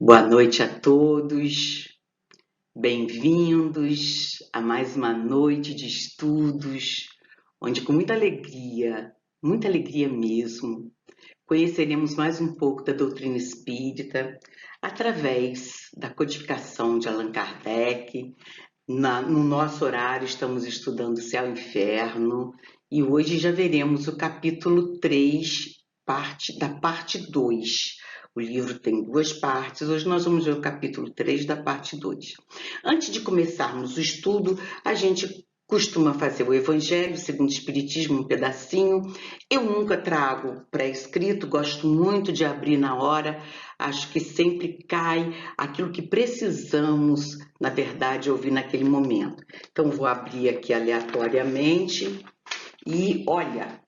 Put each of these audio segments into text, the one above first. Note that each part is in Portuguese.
Boa noite a todos, bem-vindos a mais uma noite de estudos, onde com muita alegria mesmo, conheceremos mais um pouco da doutrina espírita através da codificação de Allan Kardec. No nosso horário estamos estudando Céu e Inferno e hoje já veremos o capítulo 3, da parte 2. O livro tem duas partes, hoje nós vamos ver o capítulo 3 da parte 2. Antes de começarmos o estudo, a gente costuma fazer o Evangelho segundo o Espiritismo, um pedacinho. Eu nunca trago pré-escrito, gosto muito de abrir na hora, acho que sempre cai aquilo que precisamos, na verdade, ouvir naquele momento. Então, vou abrir aqui aleatoriamente e, olha,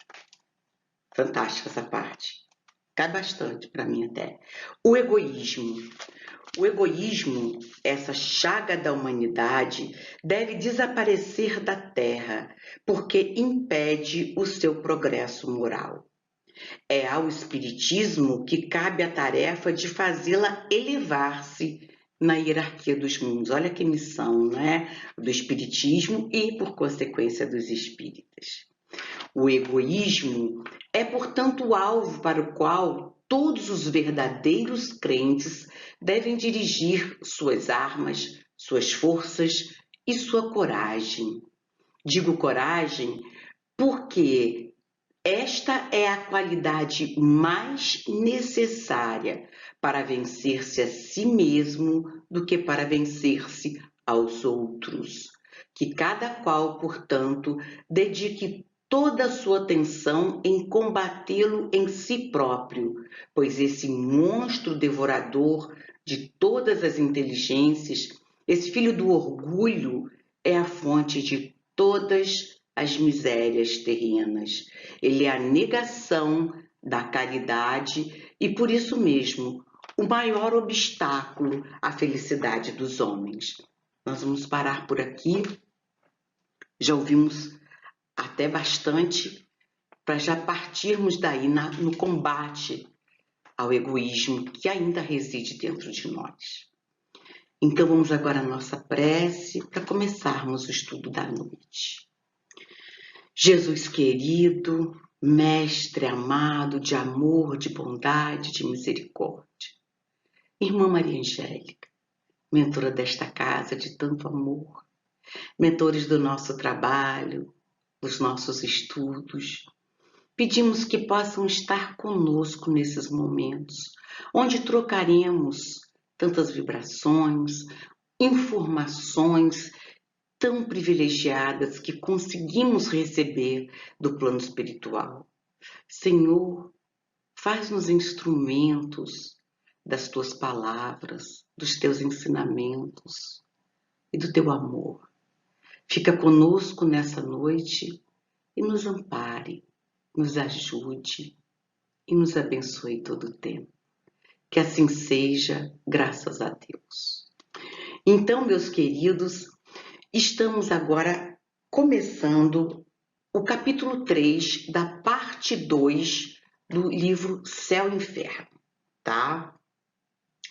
fantástica essa parte. Cai bastante para mim até. O egoísmo. O egoísmo, essa chaga da humanidade, deve desaparecer da Terra, porque impede o seu progresso moral. É ao Espiritismo que cabe a tarefa de fazê-la elevar-se na hierarquia dos mundos. Olha que missão, não é? Do Espiritismo e, por consequência, dos espíritas. O egoísmo é, portanto, o alvo para o qual todos os verdadeiros crentes devem dirigir suas armas, suas forças e sua coragem. Digo coragem porque esta é a qualidade mais necessária para vencer-se a si mesmo do que para vencer-se aos outros. Que cada qual, portanto, dedique toda a sua atenção em combatê-lo em si próprio, pois esse monstro devorador de todas as inteligências, esse filho do orgulho, é a fonte de todas as misérias terrenas. Ele é a negação da caridade e, por isso mesmo, o maior obstáculo à felicidade dos homens. Nós vamos parar por aqui. Já ouvimos até bastante para já partirmos daí no combate ao egoísmo que ainda reside dentro de nós. Então vamos agora à nossa prece para começarmos o estudo da noite. Jesus querido, Mestre amado de amor, de bondade, de misericórdia. Irmã Maria Angélica, mentora desta casa de tanto amor, mentores do nosso trabalho, dos nossos estudos, pedimos que possam estar conosco nesses momentos, onde trocaremos tantas vibrações, informações tão privilegiadas que conseguimos receber do plano espiritual. Senhor, faz-nos instrumentos das tuas palavras, dos teus ensinamentos e do teu amor. Fica conosco nessa noite e nos ampare, nos ajude e nos abençoe todo o tempo. Que assim seja, graças a Deus. Então, meus queridos, estamos agora começando o capítulo 3 da parte 2 do livro Céu e Inferno, tá?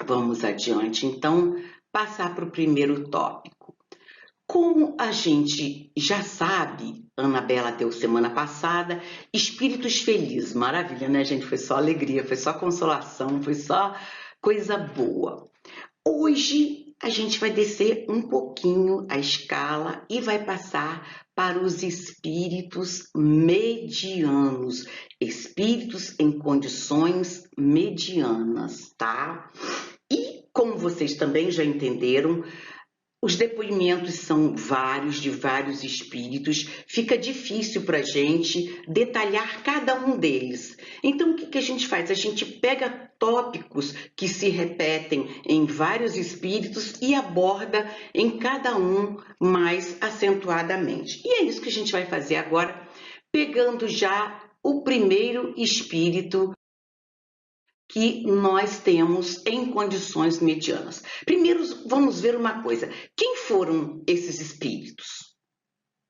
Vamos adiante, então, passar para o primeiro tópico. Como a gente já sabe, Anabela deu semana passada, espíritos felizes, maravilha, né, gente? Foi só alegria, foi só consolação, foi só coisa boa. Hoje a gente vai descer um pouquinho a escala e vai passar para os espíritos medianos, espíritos em condições medianas, tá? E como vocês também já entenderam, os depoimentos são vários, de vários espíritos, fica difícil para a gente detalhar cada um deles. Então, o que a gente faz? A gente pega tópicos que se repetem em vários espíritos e aborda em cada um mais acentuadamente. E é isso que a gente vai fazer agora, pegando já o primeiro espírito que nós temos em condições medianas. Primeiro, vamos ver uma coisa. Quem foram esses espíritos?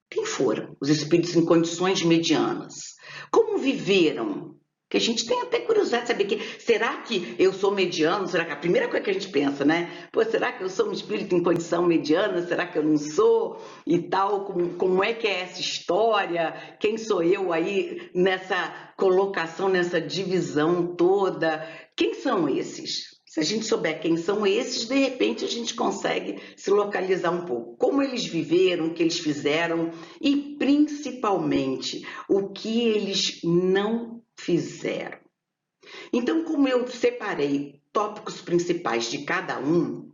Quem foram os espíritos em condições medianas? Como viveram? Que a gente tem até curiosidade de saber será que eu sou mediano? Será que a primeira coisa que a gente pensa, né? Pô, será que eu sou um espírito em condição mediana? Será que eu não sou? E tal, como é que é essa história? Quem sou eu aí nessa colocação, nessa divisão toda? Quem são esses? Se a gente souber quem são esses, de repente a gente consegue se localizar um pouco. Como eles viveram, o que eles fizeram e, principalmente, o que eles não fizeram. Então, como eu separei tópicos principais de cada um,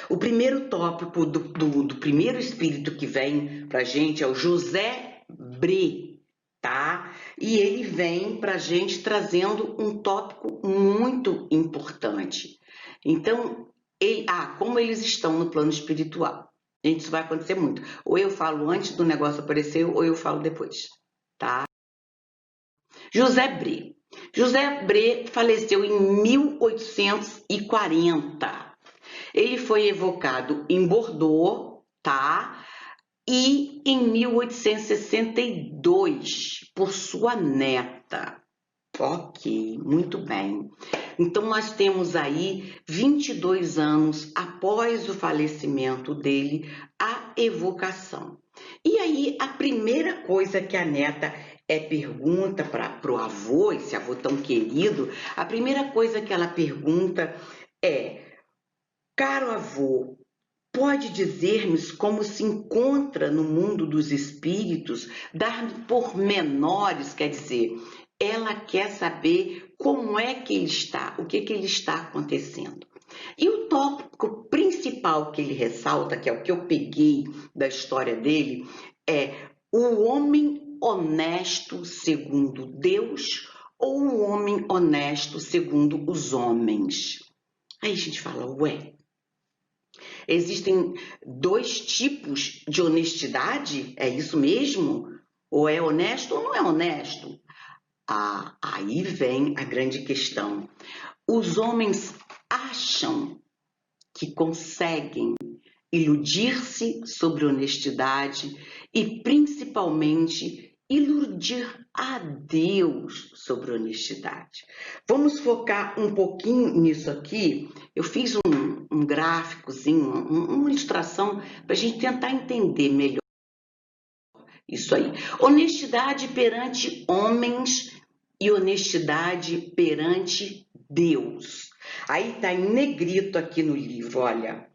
o primeiro tópico do primeiro espírito que vem para a gente é o José Bré, tá? E ele vem para a gente trazendo um tópico muito importante. Então, como eles estão no plano espiritual. Gente, isso vai acontecer muito. Ou eu falo antes do negócio aparecer, ou eu falo depois, tá? José Bré. José Bré faleceu em 1840. Ele foi evocado em Bordeaux, tá? E em 1862, por sua neta. Ok, muito bem. Então, nós temos aí 22 anos após o falecimento dele, a evocação. E aí, a primeira coisa que a neta pergunta para o avô, esse avô tão querido, a primeira coisa que ela pergunta é: caro avô, pode dizer-nos como se encontra no mundo dos espíritos? Dar-me pormenores, quer dizer, ela quer saber como é que ele está, o que ele está acontecendo. E o tópico principal que ele ressalta, que é o que eu peguei da história dele, é o homem honesto segundo Deus ou o homem honesto segundo os homens. Aí a gente fala, ué, existem dois tipos de honestidade? É isso mesmo? Ou é honesto ou não é honesto? Aí vem a grande questão. Os homens acham que conseguem iludir-se sobre honestidade e, principalmente, iludir a Deus sobre honestidade. Vamos focar um pouquinho nisso aqui. Eu fiz um gráficozinho, uma ilustração para a gente tentar entender melhor isso aí. Honestidade perante homens e honestidade perante Deus. Aí está em negrito aqui no livro, olha.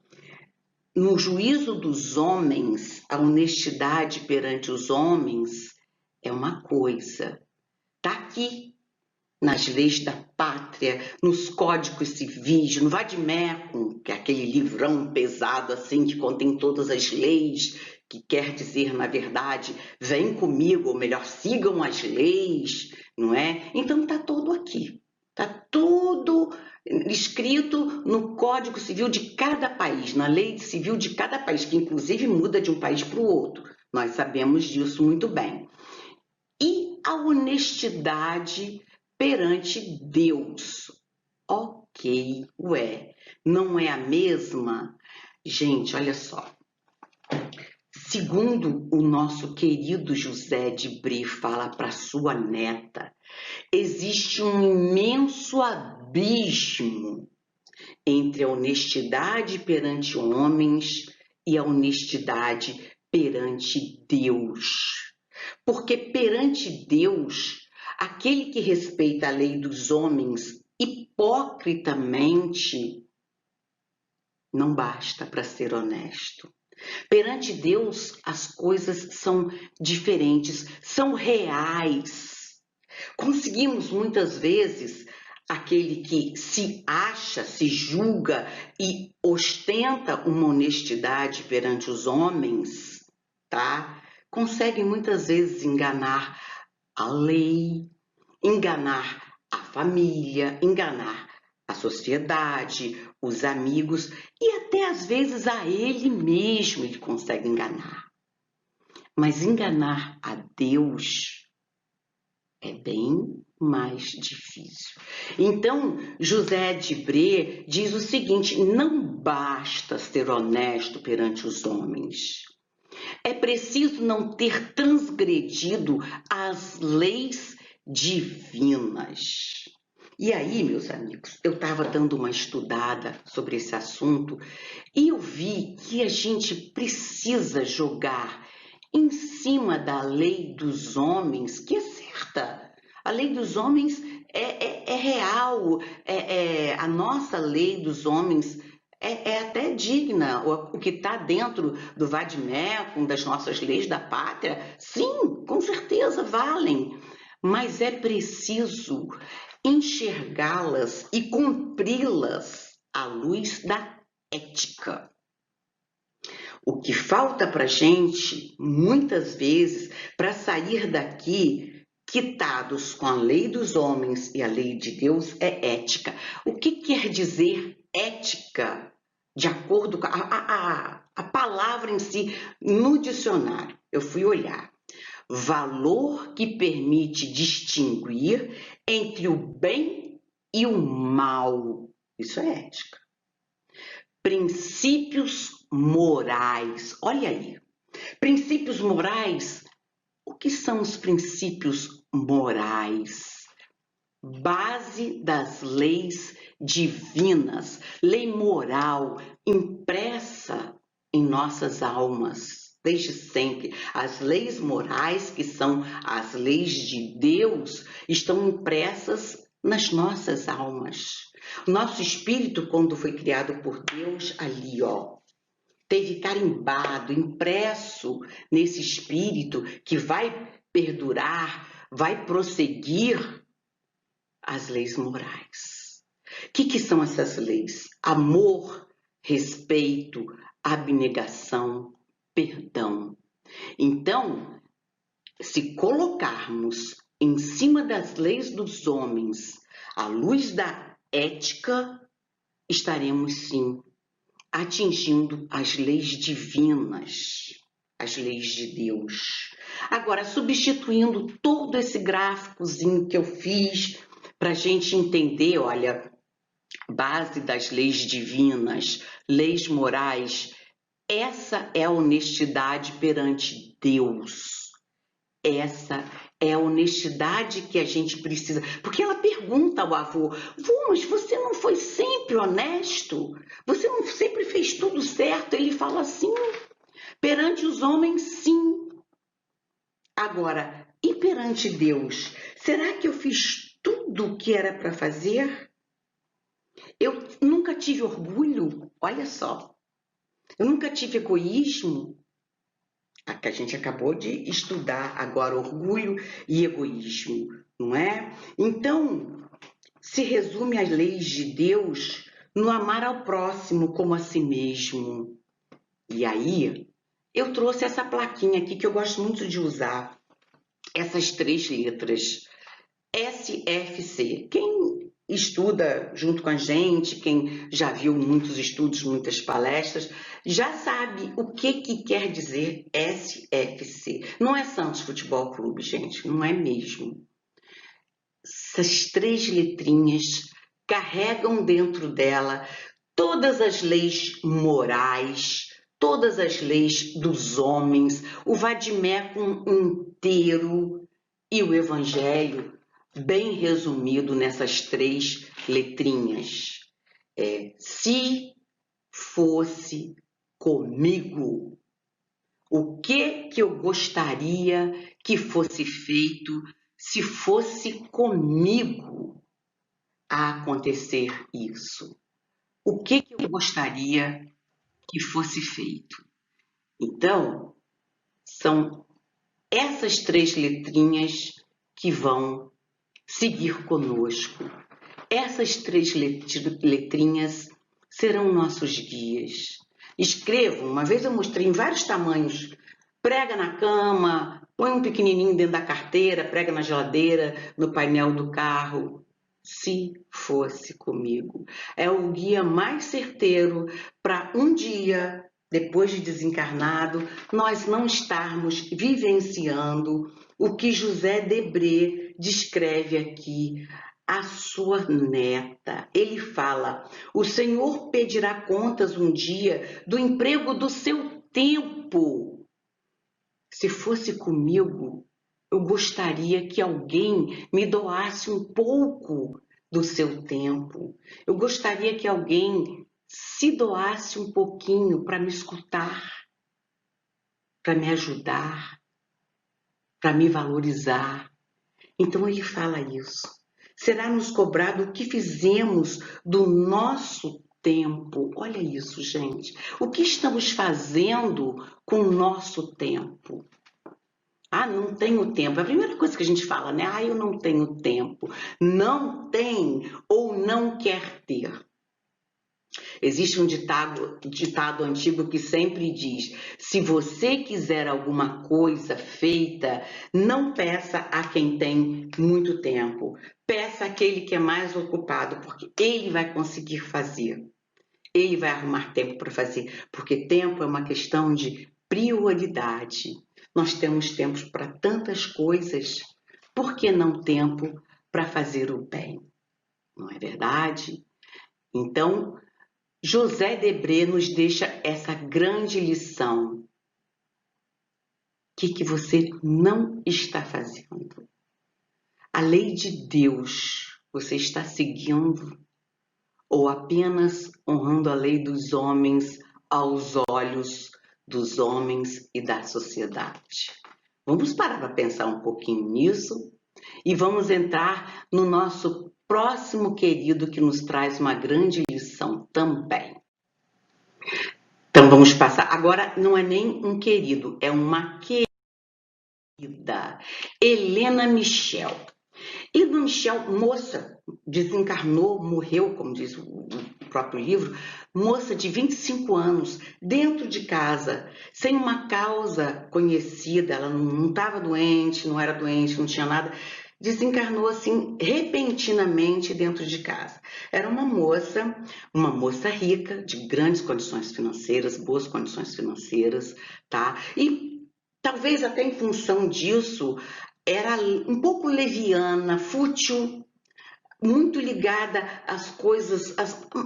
No juízo dos homens, a honestidade perante os homens é uma coisa. Está aqui, nas leis da pátria, nos códigos civis, no Vademecum, que é aquele livrão pesado assim, que contém todas as leis, que quer dizer, na verdade, vem comigo, ou melhor, sigam as leis, não é? Então está tudo aqui, está tudo escrito no Código Civil de cada país, na lei civil de cada país, que inclusive muda de um país para o outro. Nós sabemos disso muito bem. E a honestidade perante Deus. Ok, ué, não é a mesma? Gente, olha só. Segundo o nosso querido José de Bré fala para sua neta, existe um imenso abismo entre a honestidade perante homens e a honestidade perante Deus. Porque perante Deus, aquele que respeita a lei dos homens hipocritamente não basta para ser honesto. Perante Deus, as coisas são diferentes, são reais. Conseguimos muitas vezes aquele que se acha, se julga e ostenta uma honestidade perante os homens, tá? Consegue muitas vezes enganar a lei, enganar a família, enganar a sociedade, os amigos e até às vezes a ele mesmo ele consegue enganar. Mas enganar a Deus é bem mais difícil. Então, José de Bré diz o seguinte: não basta ser honesto perante os homens. É preciso não ter transgredido as leis divinas. E aí, meus amigos, eu estava dando uma estudada sobre esse assunto e eu vi que a gente precisa jogar em cima da lei dos homens, que é certa. A lei dos homens é real, a nossa lei dos homens é até digna. O que está dentro do Vademecum, das nossas leis da pátria, sim, com certeza valem, mas é preciso enxergá-las e cumpri-las à luz da ética. O que falta para a gente, muitas vezes, para sair daqui quitados com a lei dos homens e a lei de Deus, é ética. O que quer dizer ética? De acordo com a palavra em si, no dicionário, eu fui olhar. Valor que permite distinguir entre o bem e o mal. Isso é ética. Princípios morais. Olha aí. Princípios morais. O que são os princípios morais? Base das leis divinas, lei moral impressa em nossas almas. Desde sempre, as leis morais, que são as leis de Deus, estão impressas nas nossas almas. Nosso espírito, quando foi criado por Deus, ali, teve carimbado, impresso nesse espírito que vai perdurar, vai prosseguir as leis morais. O que são essas leis? Amor, respeito, abnegação, perdão. Então, se colocarmos em cima das leis dos homens à luz da ética, estaremos sim atingindo as leis divinas, as leis de Deus. Agora, substituindo todo esse gráficozinho que eu fiz para a gente entender, olha, base das leis divinas, leis morais, essa é a honestidade perante Deus. Essa é a honestidade que a gente precisa. Porque ela pergunta ao avô, vô, mas você não foi sempre honesto? Você não sempre fez tudo certo? Ele fala assim, perante os homens, sim. Agora, e perante Deus? Será que eu fiz tudo o que era para fazer? Eu nunca tive orgulho, olha só. Eu nunca tive egoísmo. A que a gente acabou de estudar agora, orgulho e egoísmo, não é? Então, se resume as leis de Deus no amar ao próximo como a si mesmo. E aí, eu trouxe essa plaquinha aqui que eu gosto muito de usar, essas 3 letras, SFC. Quem estuda junto com a gente, quem já viu muitos estudos, muitas palestras, já sabe o que quer dizer SFC. Não é Santos Futebol Clube, gente, não é mesmo. Essas 3 letrinhas carregam dentro dela todas as leis morais, todas as leis dos homens, o Vademecum inteiro e o Evangelho, bem resumido nessas 3 letrinhas. Se fosse comigo, o que eu gostaria que fosse feito se fosse comigo a acontecer isso? O que eu gostaria que fosse feito? Então, são essas 3 letrinhas que vão seguir conosco. Essas 3 letrinhas serão nossos guias. Escrevam, uma vez eu mostrei em vários tamanhos, prega na cama, põe um pequenininho dentro da carteira, prega na geladeira, no painel do carro. Se fosse comigo. É o guia mais certeiro para um dia, depois de desencarnado, nós não estarmos vivenciando o que José Debré descreve aqui, a sua neta. Ele fala, o Senhor pedirá contas um dia do emprego do seu tempo. Se fosse comigo, eu gostaria que alguém me doasse um pouco do seu tempo. Eu gostaria que alguém se doasse um pouquinho para me escutar, para me ajudar, para me valorizar. Então ele fala isso. Será nos cobrado o que fizemos do nosso tempo. Olha isso, gente. O que estamos fazendo com o nosso tempo? Ah, não tenho tempo. É a primeira coisa que a gente fala, né? Ah, eu não tenho tempo. Não tem ou não quer ter. Existe um ditado antigo que sempre diz: se você quiser alguma coisa feita, não peça a quem tem muito tempo. Peça àquele que é mais ocupado, porque ele vai conseguir fazer. Ele vai arrumar tempo para fazer, porque tempo é uma questão de prioridade. Nós temos tempos para tantas coisas, por que não tempo para fazer o bem? Não é verdade? Então, José Debré nos deixa essa grande lição. O que você não está fazendo? A lei de Deus você está seguindo ou apenas honrando a lei dos homens aos olhos dos homens e da sociedade? Vamos parar para pensar um pouquinho nisso e vamos entrar no nosso próximo querido que nos traz uma grande lição também. Então vamos passar. Agora não é nem um querido, é uma querida. Helena Michel. Helena Michel, moça, desencarnou, morreu, como diz o próprio livro, moça de 25 anos, dentro de casa, sem uma causa conhecida, ela não estava doente, não era doente, não tinha nada, desencarnou assim repentinamente dentro de casa. Era uma moça rica, de grandes condições financeiras, boas condições financeiras, tá? E talvez até em função disso, era um pouco leviana, fútil, muito ligada às coisas,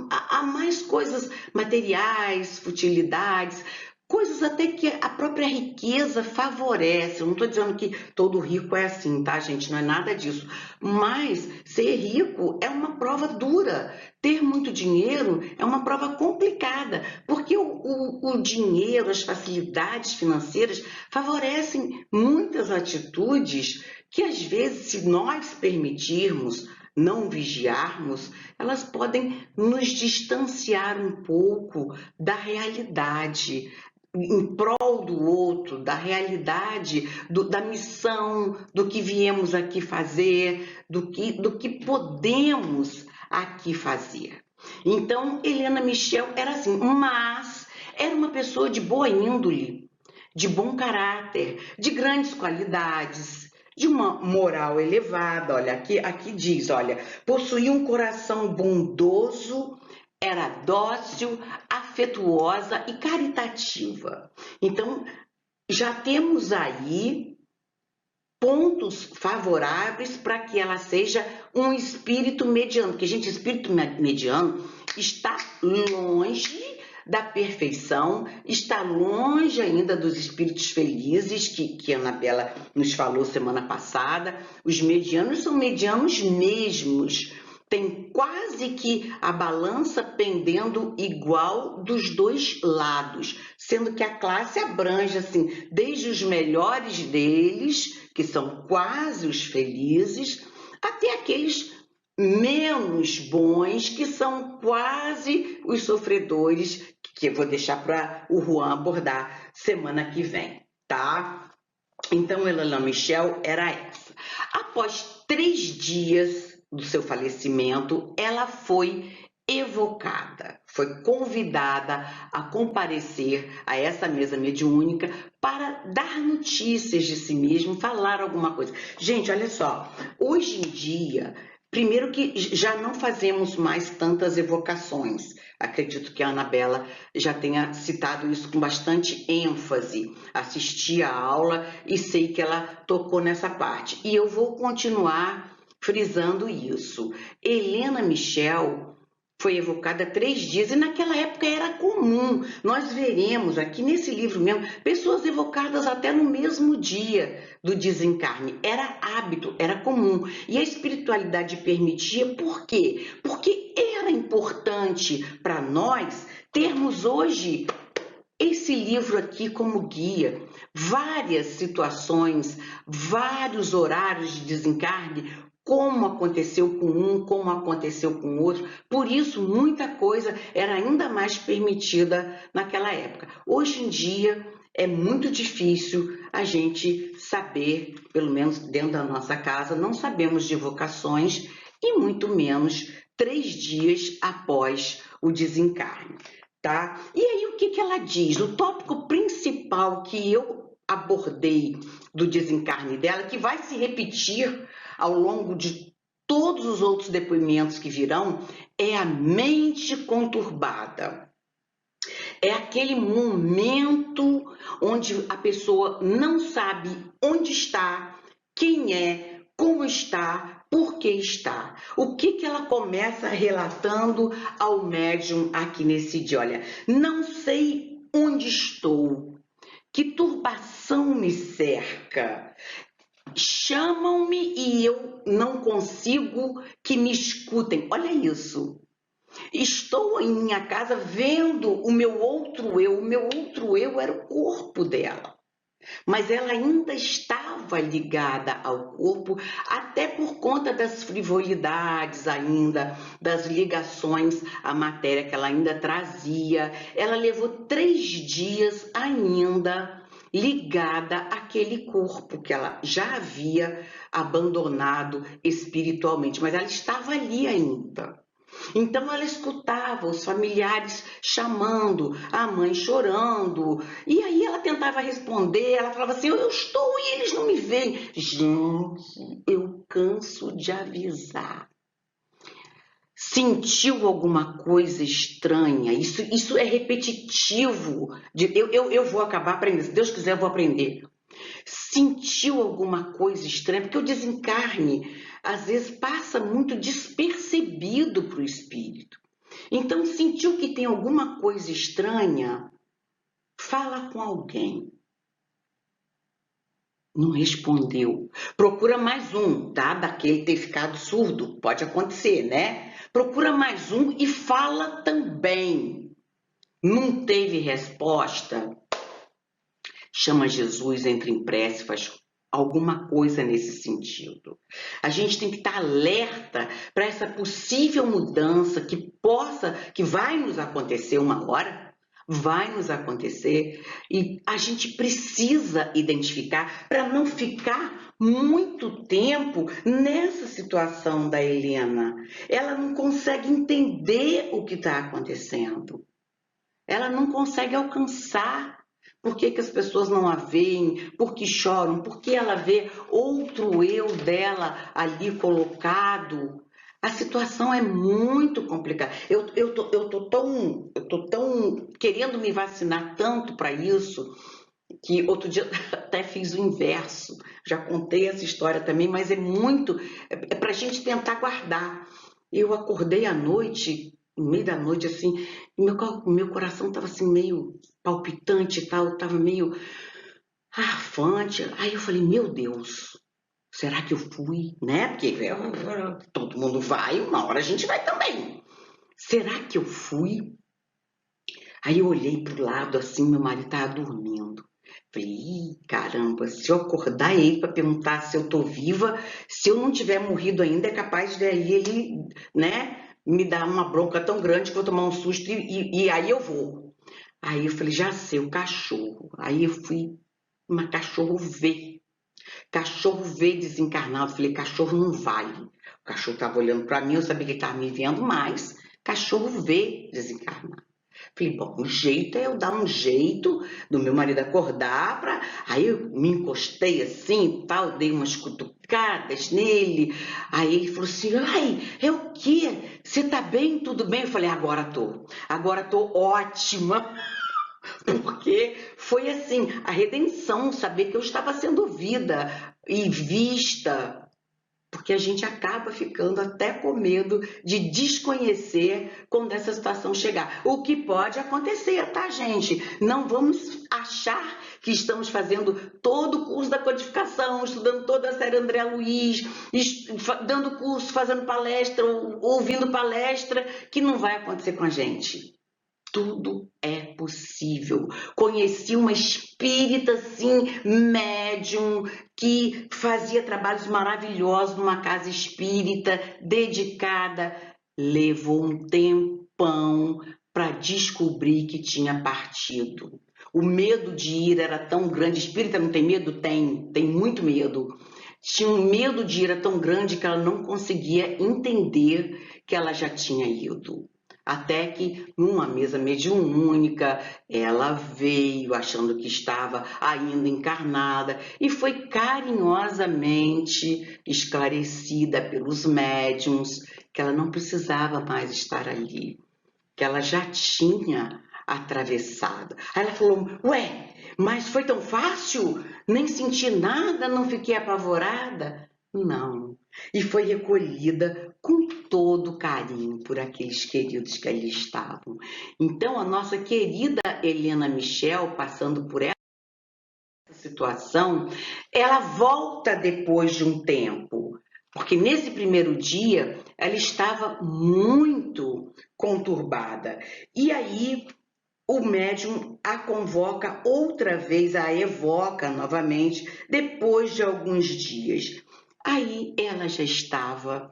a mais coisas materiais, futilidades, coisas até que a própria riqueza favorece. Eu não estou dizendo que todo rico é assim, tá, gente? Não é nada disso. Mas ser rico é uma prova dura. Ter muito dinheiro é uma prova complicada, porque o dinheiro, as facilidades financeiras favorecem muitas atitudes que, às vezes, se nós permitirmos, não vigiarmos, elas podem nos distanciar um pouco da realidade, em prol do outro, da realidade, da missão, do que viemos aqui fazer, do que podemos aqui fazer. Então, Helena Michel era assim, mas era uma pessoa de boa índole, de bom caráter, de grandes qualidades, de uma moral elevada. Olha, aqui diz, olha, possuía um coração bondoso, era dócil, afetuosa e caritativa. Então, já temos aí pontos favoráveis para que ela seja um espírito mediano, porque, gente, espírito mediano está longe da perfeição, está longe ainda dos espíritos felizes que a Anabela nos falou semana passada. Os medianos são medianos mesmos, tem quase que a balança pendendo igual dos dois lados, sendo que a classe abrange assim, desde os melhores deles, que são quase os felizes, até aqueles menos bons, que são quase os sofredores, que eu vou deixar para o Juan abordar semana que vem, tá? Então, Helena Michel era essa. Após 3 dias do seu falecimento, ela foi evocada, foi convidada a comparecer a essa mesa mediúnica para dar notícias de si mesma, falar alguma coisa. Gente, olha só, hoje em dia, primeiro que já não fazemos mais tantas evocações. Acredito que a Anabela já tenha citado isso com bastante ênfase. Assisti a aula e sei que ela tocou nessa parte. E eu vou continuar frisando isso. Helena Michel foi evocada 3 dias, e naquela época era comum. Nós veremos aqui nesse livro mesmo, pessoas evocadas até no mesmo dia do desencarne. Era hábito, era comum. E a espiritualidade permitia, por quê? Porque era importante para nós termos hoje esse livro aqui como guia. Várias situações, vários horários de desencarne, como aconteceu com um, como aconteceu com o outro. Por isso, muita coisa era ainda mais permitida naquela época. Hoje em dia, é muito difícil a gente saber, pelo menos dentro da nossa casa, não sabemos de vocações e muito menos 3 dias após o desencarne, tá? E aí, o que ela diz? O tópico principal que eu abordei do desencarne dela, que vai se repetir ao longo de todos os outros depoimentos que virão, é a mente conturbada. É aquele momento onde a pessoa não sabe onde está, quem é, como está, por que está. O que ela começa relatando ao médium aqui nesse dia? Olha, não sei onde estou, que turbação me cerca. Chamam-me e eu não consigo que me escutem. Olha isso. Estou em minha casa vendo o meu outro eu. O meu outro eu era o corpo dela. Mas ela ainda estava ligada ao corpo, até por conta das frivolidades ainda, das ligações à matéria que ela ainda trazia. Ela levou 3 dias ainda ligada àquele corpo que ela já havia abandonado espiritualmente, mas ela estava ali ainda. Então ela escutava os familiares chamando, a mãe chorando, e aí ela tentava responder, ela falava assim, eu estou e eles não me veem. Gente, eu canso de avisar. Sentiu alguma coisa estranha? Isso é repetitivo. Eu vou acabar aprendendo, se Deus quiser eu vou aprender. Sentiu alguma coisa estranha? Porque o desencarne, às vezes, passa muito despercebido para o espírito. Então, sentiu que tem alguma coisa estranha? Fala com alguém. Não respondeu. Procura mais um, tá? Daquele ter ficado surdo. Pode acontecer, né? Procura mais um e fala também. Não teve resposta? Chama Jesus, entra em prece, faz alguma coisa nesse sentido. A gente tem que estar alerta para essa possível mudança que vai nos acontecer uma hora, vai nos acontecer, e a gente precisa identificar para não ficar muito tempo nessa situação da Helena. Ela não consegue entender o que está acontecendo. Ela não consegue alcançar. Por que as pessoas não a veem? Por que choram? Por que ela vê outro eu dela ali colocado? A situação é muito complicada. Eu tô tão querendo me vacinar tanto para isso, que outro dia até fiz o inverso. Já contei essa história também, mas é para a gente tentar guardar. Eu acordei à noite, no meio da noite, assim, meu coração estava assim meio palpitante e tal, estava meio arfante. Aí eu falei, meu Deus, será que eu fui? Né? Porque todo mundo vai, uma hora a gente vai também. Será que eu fui? Aí eu olhei para o lado assim, meu marido estava dormindo. Falei, ih, caramba, se eu acordar ele para perguntar se eu tô viva, se eu não tiver morrido ainda, é capaz de aí ele, né, me dar uma bronca tão grande que eu vou tomar um susto e aí eu vou. Aí eu falei, já sei, o cachorro. Aí eu fui, uma cachorro V. Cachorro V desencarnado. Falei, cachorro não vale. O cachorro estava olhando para mim, eu sabia que ele estava me vendo, mas cachorro V desencarnado. Falei, bom, o jeito é eu dar um jeito do meu marido acordar para. Aí eu me encostei assim e tal, dei umas cutucadas nele. Aí ele falou assim: ai, é o quê? Você tá bem? Tudo bem? Eu falei, agora tô ótima. Porque foi assim, a redenção, saber que eu estava sendo ouvida e vista. porque a gente acaba ficando até com medo de desconhecer quando essa situação chegar. O que pode acontecer, tá, gente? Não vamos achar que estamos fazendo todo o curso da codificação, estudando toda a série André Luiz, dando curso, fazendo palestra, ouvindo palestra, que não vai acontecer com a gente. Tudo é possível. Conheci uma espírita, assim, médium, que fazia trabalhos maravilhosos numa casa espírita, dedicada. Levou um tempão para descobrir que tinha partido. O medo de ir era tão grande. Espírita não tem medo? Tem muito medo. Tinha um medo de ir era tão grande que ela não conseguia entender que ela já tinha ido. Até que, numa mesa mediúnica, ela veio achando que estava ainda encarnada e foi carinhosamente esclarecida pelos médiuns que ela não precisava mais estar ali, que ela já tinha atravessado. Aí ela falou: ué, mas foi tão fácil? Nem senti nada, não fiquei apavorada? Não. E foi recolhida com todo carinho por aqueles queridos que ali estavam. Então, a nossa querida Helena Michel, passando por essa situação, ela volta depois de um tempo, porque nesse primeiro dia ela estava muito conturbada. E aí o médium a convoca outra vez, a evoca novamente, depois de alguns dias. Aí ela já estava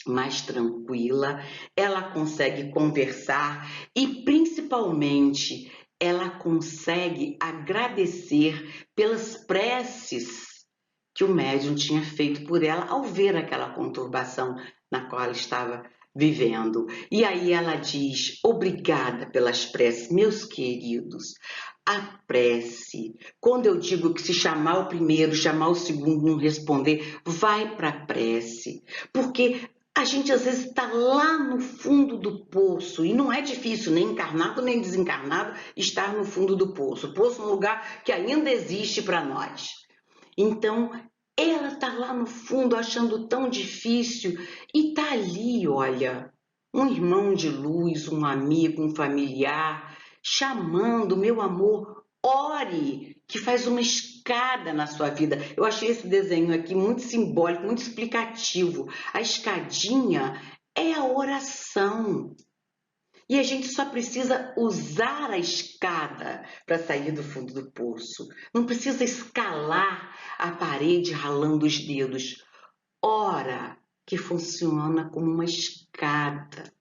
mais tranquila, ela consegue conversar e, principalmente, ela consegue agradecer pelas preces que o médium tinha feito por ela ao ver aquela conturbação na qual ela estava vivendo. E aí ela diz: obrigada pelas preces, meus queridos. A prece, quando eu digo que se chamar o primeiro, chamar o segundo, não responder, vai para a prece, porque a gente às vezes está lá no fundo do poço e não é difícil, nem encarnado nem desencarnado, estar no fundo do poço. O poço é um lugar que ainda existe para nós. Então, ela está lá no fundo achando tão difícil e está ali, olha, um irmão de luz, um amigo, um familiar, chamando: meu amor, ore, que faz uma escada na sua vida. Eu achei esse desenho aqui muito simbólico, muito explicativo. A escadinha é a oração. E a gente só precisa usar a escada para sair do fundo do poço. Não precisa escalar a parede ralando os dedos. Ora, que funciona como uma escada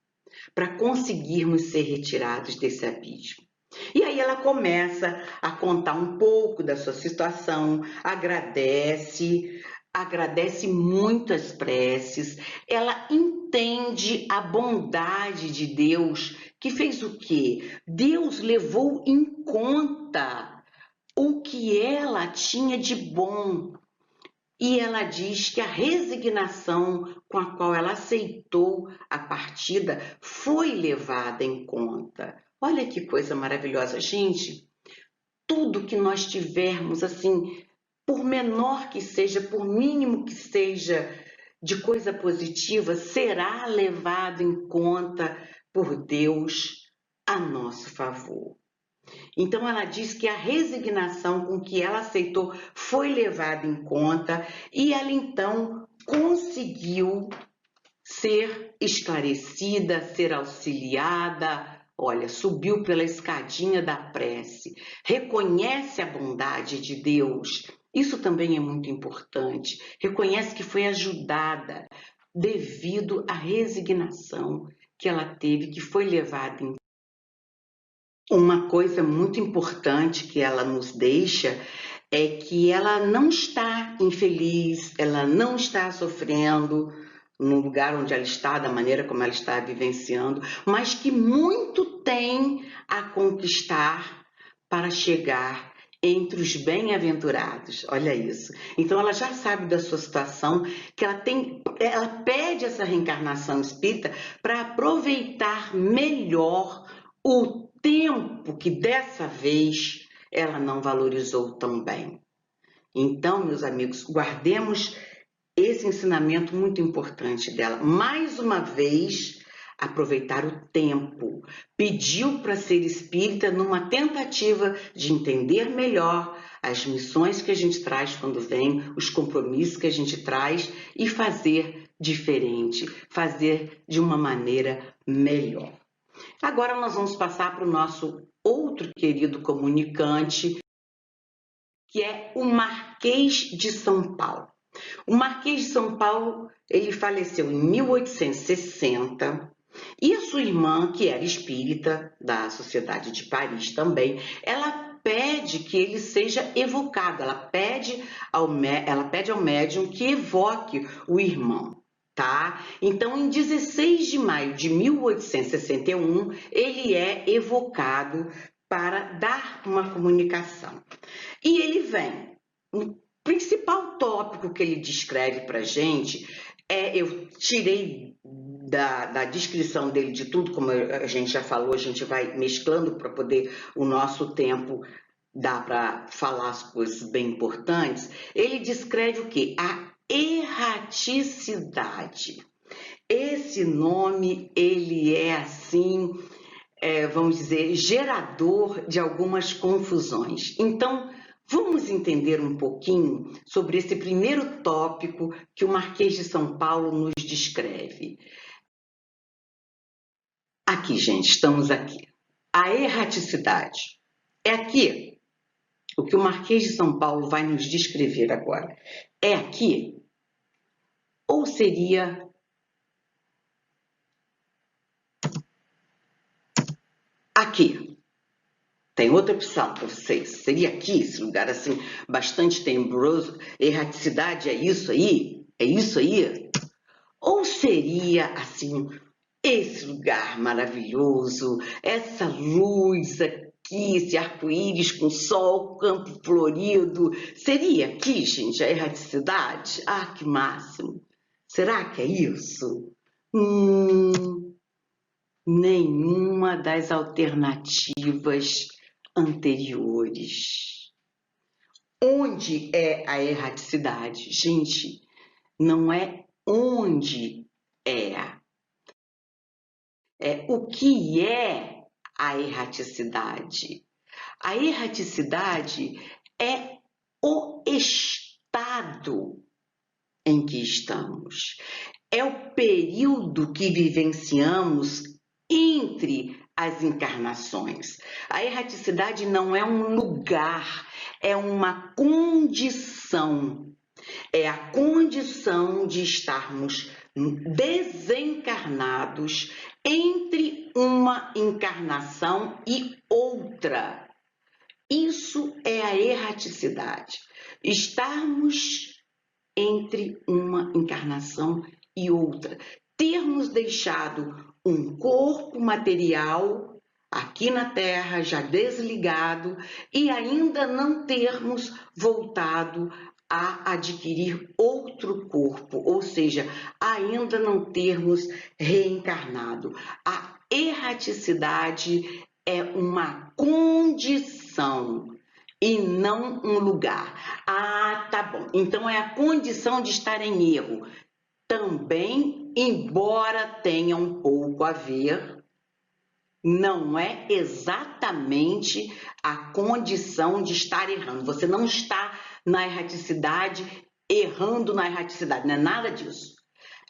para conseguirmos ser retirados desse abismo. E aí ela começa a contar um pouco da sua situação, agradece muito as preces, ela entende a bondade de Deus, que fez o quê? Deus levou em conta o que ela tinha de bom. E ela diz que a resignação com a qual ela aceitou a partida foi levada em conta. Olha que coisa maravilhosa, gente. Tudo que nós tivermos, assim, por menor que seja, por mínimo que seja, de coisa positiva, será levado em conta por Deus a nosso favor. Então, ela diz que a resignação com que ela aceitou foi levada em conta e ela, então, conseguiu ser esclarecida, ser auxiliada. Olha, subiu pela escadinha da prece, reconhece a bondade de Deus. Isso também é muito importante. Reconhece que foi ajudada devido à resignação que ela teve, que foi levada em. Uma coisa muito importante que ela nos deixa é que ela não está infeliz, ela não está sofrendo no lugar onde ela está, da maneira como ela está vivenciando, mas que muito tem a conquistar para chegar entre os bem-aventurados. Olha isso. Então ela já sabe da sua situação, que ela pede essa reencarnação espírita para aproveitar melhor o tempo que dessa vez ela não valorizou tão bem. Então, meus amigos, guardemos esse ensinamento muito importante dela. Mais uma vez, aproveitar o tempo. Pediu para ser espírita numa tentativa de entender melhor as missões que a gente traz quando vem, os compromissos que a gente traz e fazer diferente, fazer de uma maneira melhor. Agora nós vamos passar para o nosso outro querido comunicante, que é o Marquês de São Paulo. O Marquês de São Paulo, ele faleceu em 1860 e a sua irmã, que era espírita da Sociedade de Paris também, ela pede que ele seja evocado, ela pede ao médium que evoque o irmão. Tá? Então, em 16 de maio de 1861, ele é evocado para dar uma comunicação. E ele vem. O principal tópico que ele descreve para a gente eu tirei da descrição dele de tudo, como a gente já falou, a gente vai mesclando para poder o nosso tempo dar para falar as coisas bem importantes. Ele descreve o quê? A erraticidade. Esse nome, ele é assim, vamos dizer, gerador de algumas confusões. Então, vamos entender um pouquinho sobre esse primeiro tópico que o Marquês de São Paulo nos descreve. Aqui, gente, estamos aqui. A erraticidade. É aqui. O que o Marquês de São Paulo vai nos descrever agora. É aqui? Ou seria aqui? Tem outra opção para vocês. Seria aqui, esse lugar assim, bastante tenebroso. Erraticidade é isso aí? É isso aí? Ou seria assim, esse lugar maravilhoso, essa luz aqui, esse arco-íris com sol, campo florido? Seria aqui, gente, a erraticidade? Ah, que máximo! Será que é isso? Nenhuma das alternativas anteriores. Onde é a erraticidade? Gente, não é onde é o que é a erraticidade. A erraticidade é o estado em que estamos. É o período que vivenciamos entre as encarnações. A erraticidade não é um lugar, é uma condição. É a condição de estarmos desencarnados entre uma encarnação e outra. Isso é a erraticidade. Estarmos entre uma encarnação e outra. Termos deixado um corpo material aqui na Terra, já desligado, e ainda não termos voltado a adquirir outro corpo, ou seja, ainda não termos reencarnado. A erraticidade é uma condição e não um lugar. Ah, tá bom. Então é a condição de estar em erro. Também, embora tenha um pouco a ver, não é exatamente a condição de estar errando. Você não está na erraticidade, errando na erraticidade, não é nada disso.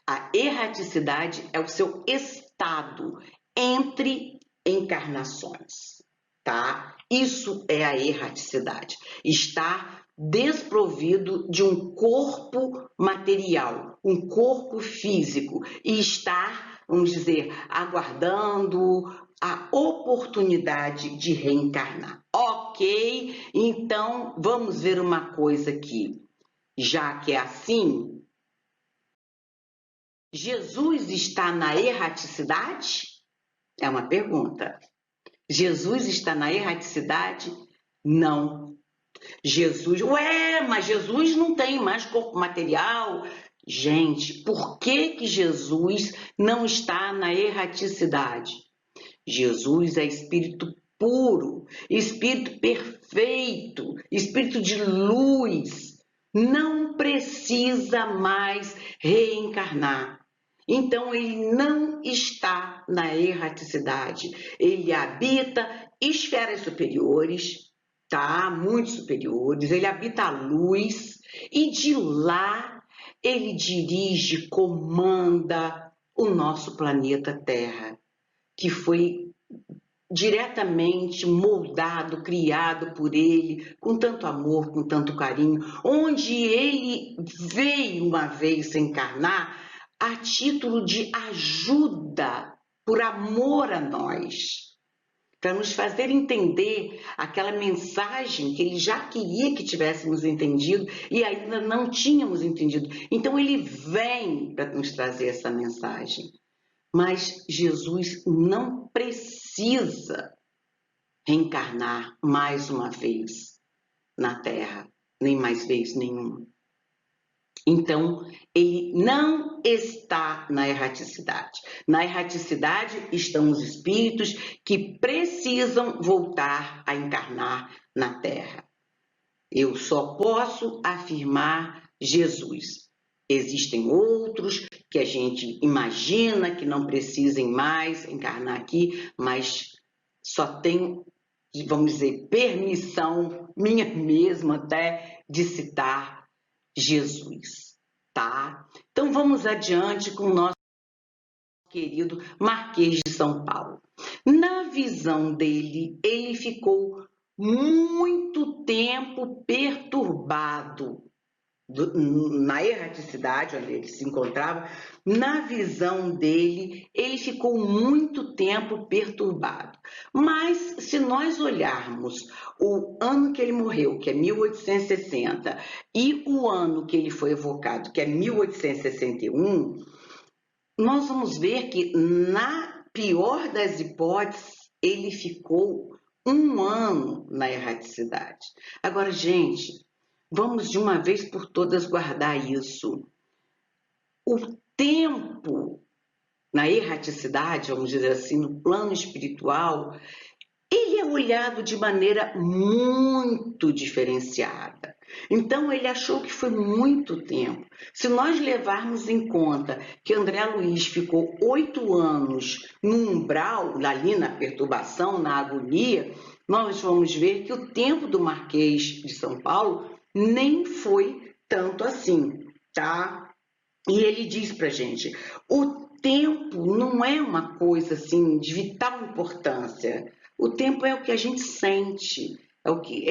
A erraticidade é o seu estado entre encarnações, tá? Isso é a erraticidade. Estar desprovido de um corpo material, um corpo físico, e estar, vamos dizer, aguardando a oportunidade de reencarnar. Ok, então vamos ver uma coisa aqui. Já que é assim, Jesus está na erraticidade? É uma pergunta. Jesus está na erraticidade? Não. Mas Jesus não tem mais corpo material. Gente, por que Jesus não está na erraticidade? Jesus é espírito puro, espírito perfeito, espírito de luz. não precisa mais reencarnar. Então, ele não está na erraticidade. Ele habita esferas superiores, tá? Muito superiores. Ele habita a luz e de lá ele dirige, comanda o nosso planeta Terra, que foi diretamente moldado, criado por ele, com tanto amor, com tanto carinho, onde ele veio uma vez se encarnar a título de ajuda, por amor a nós, para nos fazer entender aquela mensagem que ele já queria que tivéssemos entendido e ainda não tínhamos entendido. Então ele vem para nos trazer essa mensagem. Mas Jesus não precisa reencarnar mais uma vez na Terra, nem mais vez nenhuma. Então, ele não está na erraticidade. Na erraticidade estão os espíritos que precisam voltar a encarnar na Terra. Eu só posso afirmar Jesus. Existem outros que a gente imagina que não precisem mais encarnar aqui, mas só tenho, vamos dizer, permissão minha mesma até de citar Jesus, tá? Então vamos adiante com o nosso querido Marquês de São Paulo. Na visão dele, ele ficou muito tempo perturbado na erraticidade, onde ele se encontrava. Na visão dele, ele ficou muito tempo perturbado. Mas se nós olharmos o ano que ele morreu, que é 1860, e o ano que ele foi evocado, que é 1861, nós vamos ver que, na pior das hipóteses, ele ficou um ano na erraticidade. Agora, gente, vamos de uma vez por todas guardar isso. O tempo na erraticidade, vamos dizer assim, no plano espiritual, ele é olhado de maneira muito diferenciada. Então, ele achou que foi muito tempo. Se nós levarmos em conta que André Luiz ficou 8 anos no umbral, ali na perturbação, na agonia, nós vamos ver que o tempo do Marquês de São Paulo nem foi tanto assim, tá? E ele diz pra gente, o tempo não é uma coisa assim de vital importância. O tempo é o que a gente sente, é o que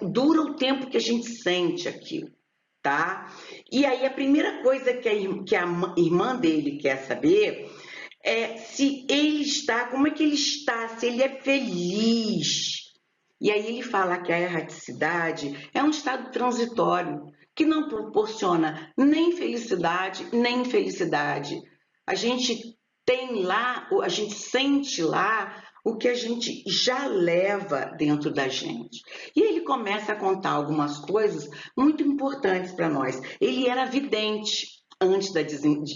dura o tempo que a gente sente aquilo, tá? E aí a primeira coisa que a irmã dele quer saber é se ele está, como é que ele está, se ele é feliz. E aí ele fala que a erraticidade é um estado transitório, que não proporciona nem felicidade, nem infelicidade. A gente tem lá, a gente sente lá o que a gente já leva dentro da gente. E ele começa a contar algumas coisas muito importantes para nós. Ele era vidente antes da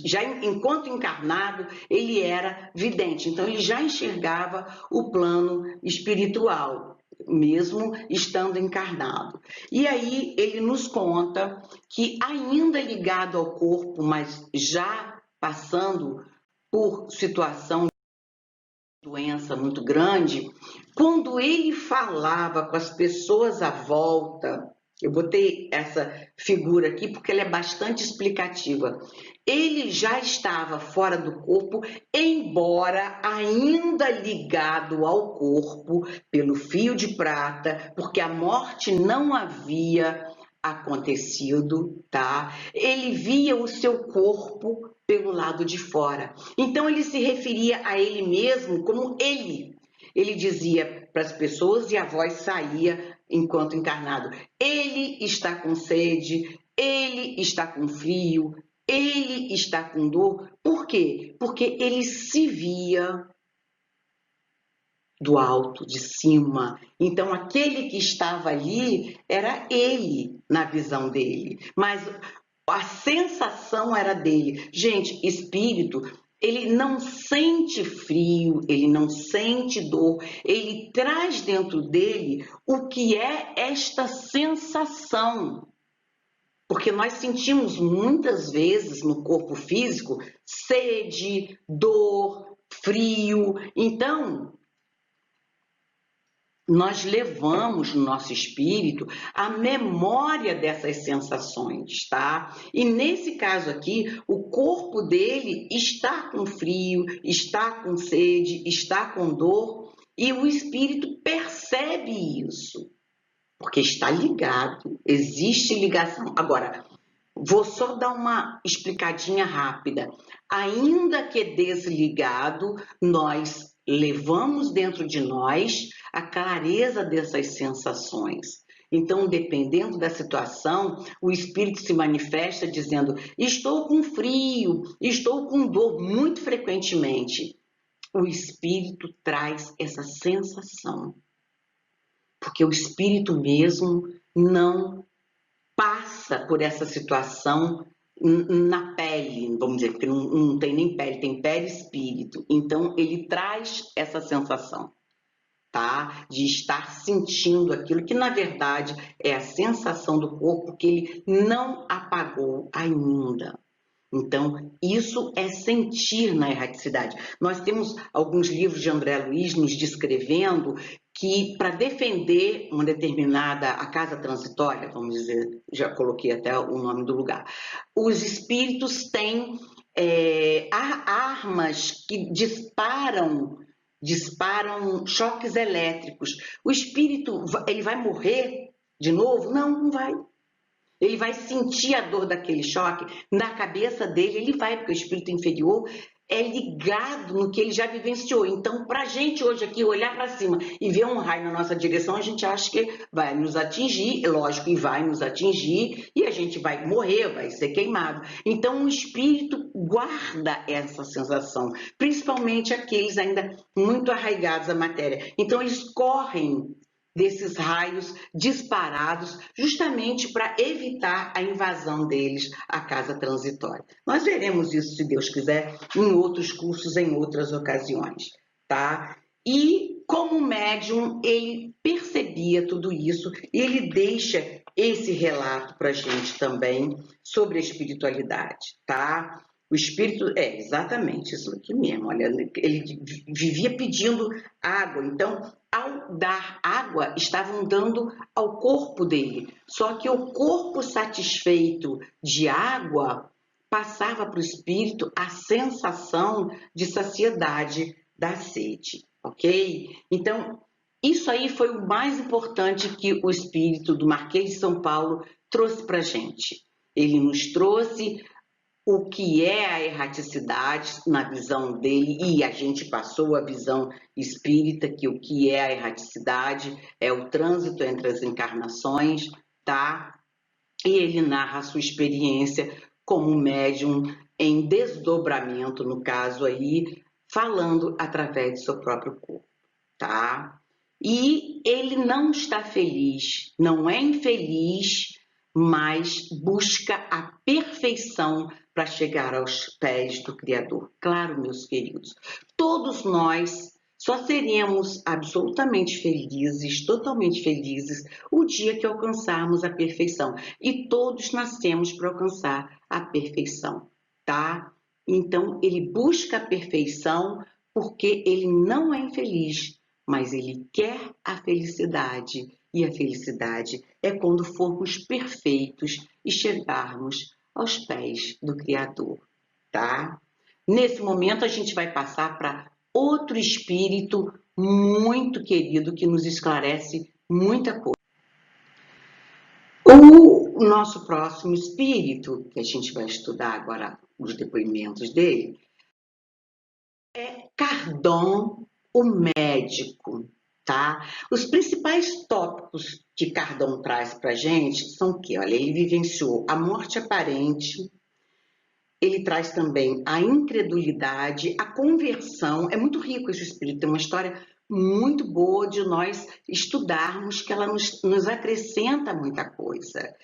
já enquanto encarnado, ele era vidente. Então ele já enxergava o plano espiritual, mesmo estando encarnado. E aí ele nos conta que, ainda ligado ao corpo, mas já passando por situação de doença muito grande, quando ele falava com as pessoas à volta, eu botei essa figura aqui porque ela é bastante explicativa. Ele já estava fora do corpo, embora ainda ligado ao corpo pelo fio de prata, porque a morte não havia acontecido, tá? Ele via o seu corpo pelo lado de fora. Então ele se referia a ele mesmo como ele. Ele dizia para as pessoas e a voz saía enquanto encarnado. Ele está com sede, ele está com frio, ele está com dor. Por quê? Porque ele se via do alto, de cima. Então, aquele que estava ali era ele na visão dele. Mas a sensação era dele. Gente, espírito, ele não sente frio, ele não sente dor, ele traz dentro dele o que é esta sensação. Porque nós sentimos muitas vezes no corpo físico sede, dor, frio. Então, nós levamos no nosso espírito a memória dessas sensações, tá? E nesse caso aqui, o corpo dele está com frio, está com sede, está com dor, e o espírito percebe isso, porque está ligado, existe ligação. Agora, vou só dar uma explicadinha rápida. Ainda que desligado, nós levamos dentro de nós a clareza dessas sensações. Então, dependendo da situação, o espírito se manifesta dizendo: estou com frio, estou com dor, muito frequentemente. O espírito traz essa sensação, porque o espírito mesmo não passa por essa situação na pele, vamos dizer, porque não tem nem pele, tem perispírito. Então, ele traz essa sensação, tá? De estar sentindo aquilo que, na verdade, é a sensação do corpo que ele não apagou ainda. Então, isso é sentir na erraticidade. Nós temos alguns livros de André Luiz nos descrevendo que, para defender uma determinada a casa transitória, vamos dizer, já coloquei até o nome do lugar, os espíritos têm armas que disparam choques elétricos. O espírito, ele vai morrer de novo? Não, não vai. Ele vai sentir a dor daquele choque, na cabeça dele ele vai, porque o espírito inferior é ligado no que ele já vivenciou. Então, para a gente hoje aqui olhar para cima e ver um raio na nossa direção, a gente acha que vai nos atingir, lógico, e vai nos atingir, e a gente vai morrer, vai ser queimado. Então, o espírito guarda essa sensação, principalmente aqueles ainda muito arraigados à matéria. Então, eles correm desses raios disparados, justamente para evitar a invasão deles à casa transitória. Nós veremos isso, se Deus quiser, em outros cursos, em outras ocasiões, tá? E como médium, ele percebia tudo isso e ele deixa esse relato para a gente também sobre a espiritualidade, tá? O espírito, exatamente isso aqui mesmo, olha, ele vivia pedindo água, então, ao dar água, estavam dando ao corpo dele, só que o corpo satisfeito de água passava para o espírito a sensação de saciedade da sede, ok? Então, isso aí foi o mais importante que o espírito do Marquês de São Paulo trouxe para a gente. Ele nos trouxe o que é a erraticidade na visão dele, e a gente passou a visão espírita, que o que é a erraticidade é o trânsito entre as encarnações, tá? E ele narra a sua experiência como médium em desdobramento, no caso aí, falando através do seu próprio corpo, tá? E ele não está feliz, não é infeliz, mas busca a perfeição para chegar aos pés do Criador. Claro, meus queridos, todos nós só seremos absolutamente felizes, totalmente felizes, o dia que alcançarmos a perfeição. E todos nascemos para alcançar a perfeição, tá? Então, ele busca a perfeição porque ele não é infeliz, mas ele quer a felicidade. E a felicidade é quando formos perfeitos e chegarmos aos pés do Criador, tá? Nesse momento, a gente vai passar para outro espírito muito querido que nos esclarece muita coisa. O nosso próximo espírito, que a gente vai estudar agora os depoimentos dele, é Cardon, o médico, tá? Os principais tópicos que Cardon traz para a gente são o quê? Olha, ele vivenciou a morte aparente, ele traz também a incredulidade, a conversão. É muito rico esse espírito, tem uma história muito boa de nós estudarmos, que ela nos acrescenta muita coisa.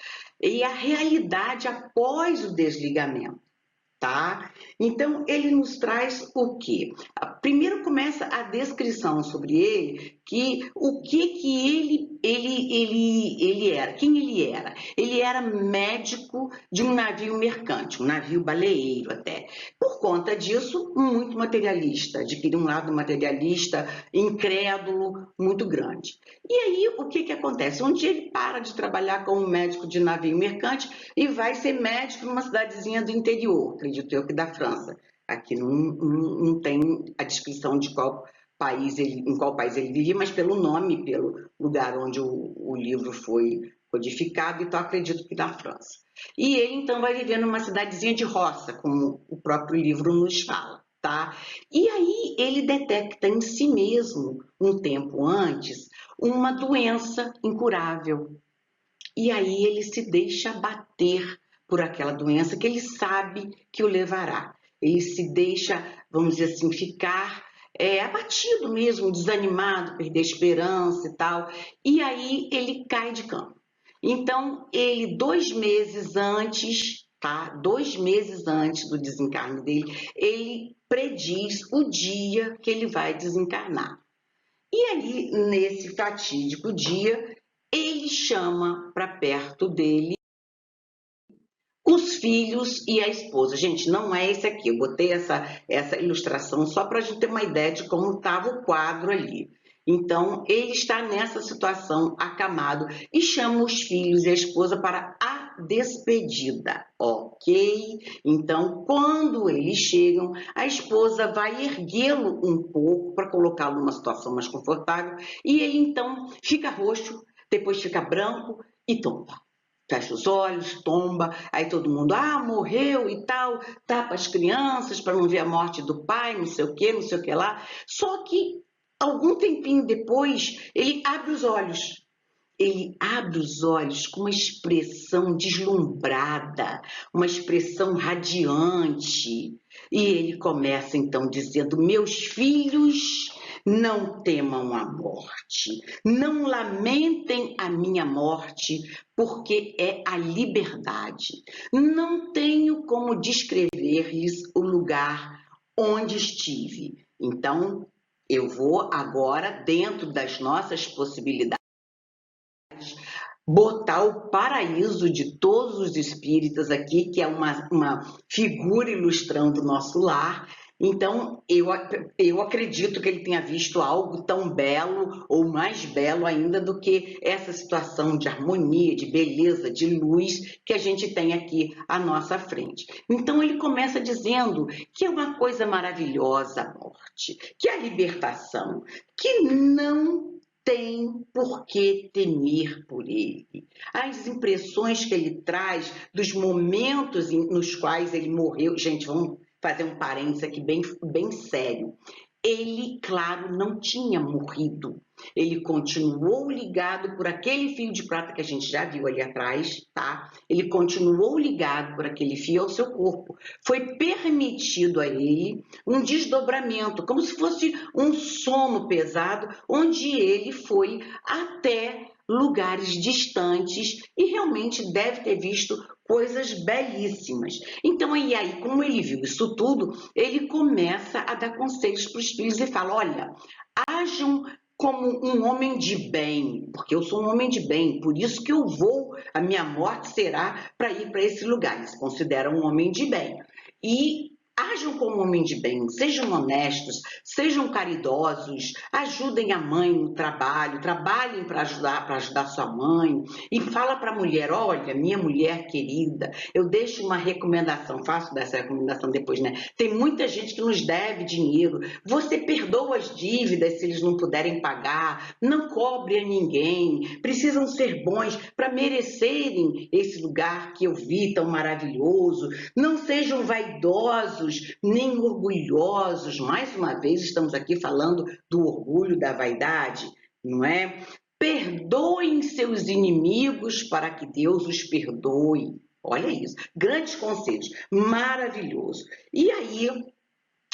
E a realidade após o desligamento, tá? Então, ele nos traz o quê? Primeiro, começa a descrição sobre ele, que o que ele era, quem ele era. Ele era médico de um navio mercante, um navio baleeiro até. Por conta disso, muito materialista, adquiriu um lado materialista, incrédulo, muito grande. E aí, o que acontece? Um dia ele para de trabalhar como médico de navio mercante e vai ser médico numa cidadezinha do interior, acredito eu que da França. Aqui não tem a descrição de em qual país ele vivia, mas pelo nome, pelo lugar onde o livro foi codificado, então acredito que na França. E ele então vai viver numa cidadezinha de roça, como o próprio livro nos fala, tá? E aí ele detecta em si mesmo, um tempo antes, uma doença incurável. E aí ele se deixa abater por aquela doença que ele sabe que o levará. Ele se deixa, vamos dizer assim, ficar abatido mesmo, desanimado, perder a esperança e tal. E aí ele cai de cama. Então, ele, 2 meses antes, tá? 2 meses antes do desencarne dele, ele prediz o dia que ele vai desencarnar. E aí, nesse fatídico dia, ele chama para perto dele os filhos e a esposa. Gente, não é esse aqui, eu botei essa ilustração só para a gente ter uma ideia de como estava o quadro ali. Então, ele está nessa situação acamado e chama os filhos e a esposa para a despedida, ok? Então, quando eles chegam, a esposa vai erguê-lo um pouco para colocá-lo numa situação mais confortável e ele então fica roxo, depois fica branco e tomba. Fecha os olhos, tomba, aí todo mundo, morreu e tal, tapa as crianças para não ver a morte do pai, não sei o que lá. Só que, algum tempinho depois, ele abre os olhos. Ele abre os olhos com uma expressão deslumbrada, uma expressão radiante. E ele começa então dizendo: meus filhos, não temam a morte, não lamentem a minha morte, porque é a liberdade. Não tenho como descrever-lhes o lugar onde estive. Então, eu vou agora, dentro das nossas possibilidades, botar o paraíso de todos os espíritas aqui, que é uma figura ilustrando o nosso lar. Então, eu acredito que ele tenha visto algo tão belo ou mais belo ainda do que essa situação de harmonia, de beleza, de luz que a gente tem aqui à nossa frente. Então, ele começa dizendo que é uma coisa maravilhosa a morte, que é a libertação, que não tem por que temer por ele. As impressões que ele traz dos momentos nos quais ele morreu. Gente, vamos fazer um parênteses aqui bem sério. Ele, claro, não tinha morrido. Ele continuou ligado por aquele fio de prata que a gente já viu ali atrás, tá? Ele continuou ligado por aquele fio ao seu corpo. Foi permitido a ele um desdobramento, como se fosse um sono pesado, onde ele foi até lugares distantes e realmente deve ter visto coisas belíssimas. Então, e aí, como ele viu isso tudo, ele começa a dar conselhos para os filhos e fala: olha, ajam como um homem de bem, porque eu sou um homem de bem, por isso que eu vou, a minha morte será para ir para esse lugar. Eles consideram um homem de bem. E ajam como homem de bem, sejam honestos, sejam caridosos, ajudem a mãe no trabalho, trabalhem para ajudar sua mãe. E fala para a mulher: olha, minha mulher querida, eu deixo uma recomendação, faço dessa recomendação depois, né? Tem muita gente que nos deve dinheiro, você perdoa as dívidas se eles não puderem pagar, não cobre a ninguém, precisam ser bons para merecerem esse lugar que eu vi tão maravilhoso, não sejam vaidosos, nem orgulhosos. Mais uma vez, estamos aqui falando do orgulho, da vaidade, não é? Perdoem seus inimigos para que Deus os perdoe. Olha isso, grandes conselhos, maravilhoso. E aí,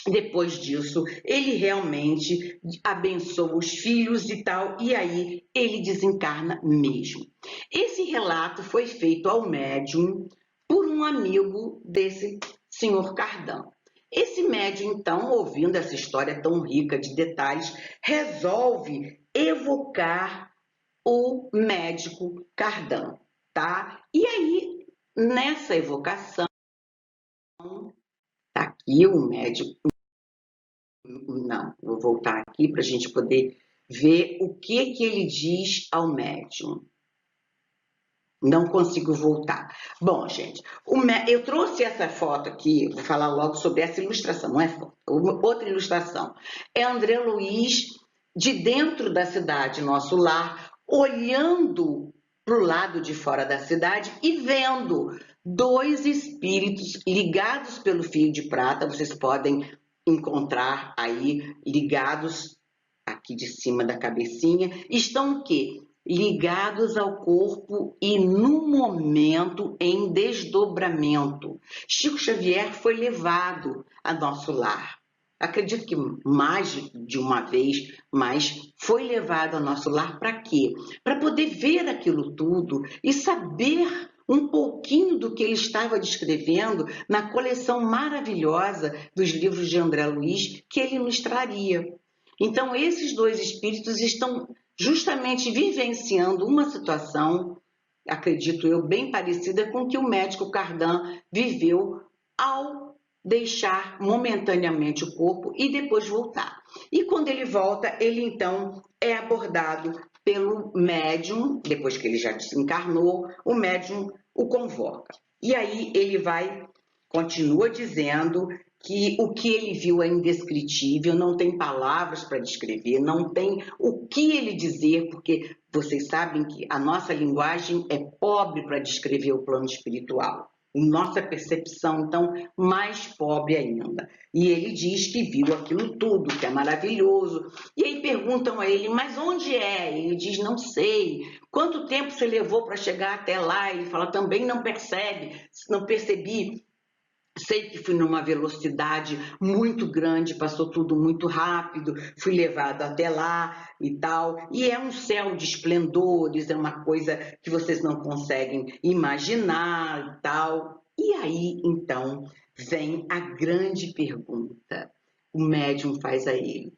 depois disso, ele realmente abençoa os filhos e tal, e aí ele desencarna mesmo. Esse relato foi feito ao médium por um amigo desse senhor Cardan. Esse médium, então, ouvindo essa história tão rica de detalhes, resolve evocar o médico Cardan, tá? E aí, nessa evocação, tá aqui o médico. Não, vou voltar aqui para a gente poder ver o que ele diz ao médium. Não consigo voltar. Bom, gente, eu trouxe essa foto aqui, vou falar logo sobre essa ilustração, não é foto, outra ilustração. É André Luiz, de dentro da cidade, nosso lar, olhando para o lado de fora da cidade e vendo dois espíritos ligados pelo fio de prata, vocês podem encontrar aí ligados aqui de cima da cabecinha, estão o quê? Ligados ao corpo e no momento em desdobramento. Chico Xavier foi levado a nosso lar. Acredito que mais de uma vez, mas foi levado ao nosso lar para quê? Para poder ver aquilo tudo e saber um pouquinho do que ele estava descrevendo na coleção maravilhosa dos livros de André Luiz que ele nos traria. Então, esses dois espíritos estão justamente vivenciando uma situação, acredito eu, bem parecida com o que o médico Cardan viveu ao deixar momentaneamente o corpo e depois voltar. E quando ele volta, ele então é abordado pelo médium, depois que ele já desencarnou, o médium o convoca. E aí ele continua dizendo que o que ele viu é indescritível, não tem palavras para descrever, não tem o que ele dizer, porque vocês sabem que a nossa linguagem é pobre para descrever o plano espiritual. Nossa percepção, então, mais pobre ainda. E ele diz que viu aquilo tudo, que é maravilhoso. E aí perguntam a ele, mas onde é? Ele diz, não sei. Quanto tempo você levou para chegar até lá? Ele fala, também não percebi. Sei que fui numa velocidade muito grande, passou tudo muito rápido, fui levado até lá e tal. E é um céu de esplendores, é uma coisa que vocês não conseguem imaginar e tal. E aí, então, vem a grande pergunta. O médium faz a ele.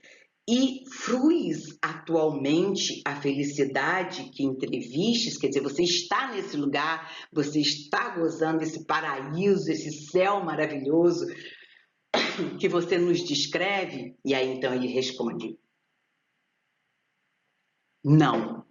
E fruis atualmente a felicidade que entrevistes, quer dizer, você está nesse lugar, você está gozando esse paraíso, esse céu maravilhoso que você nos descreve? E aí então ele responde: não.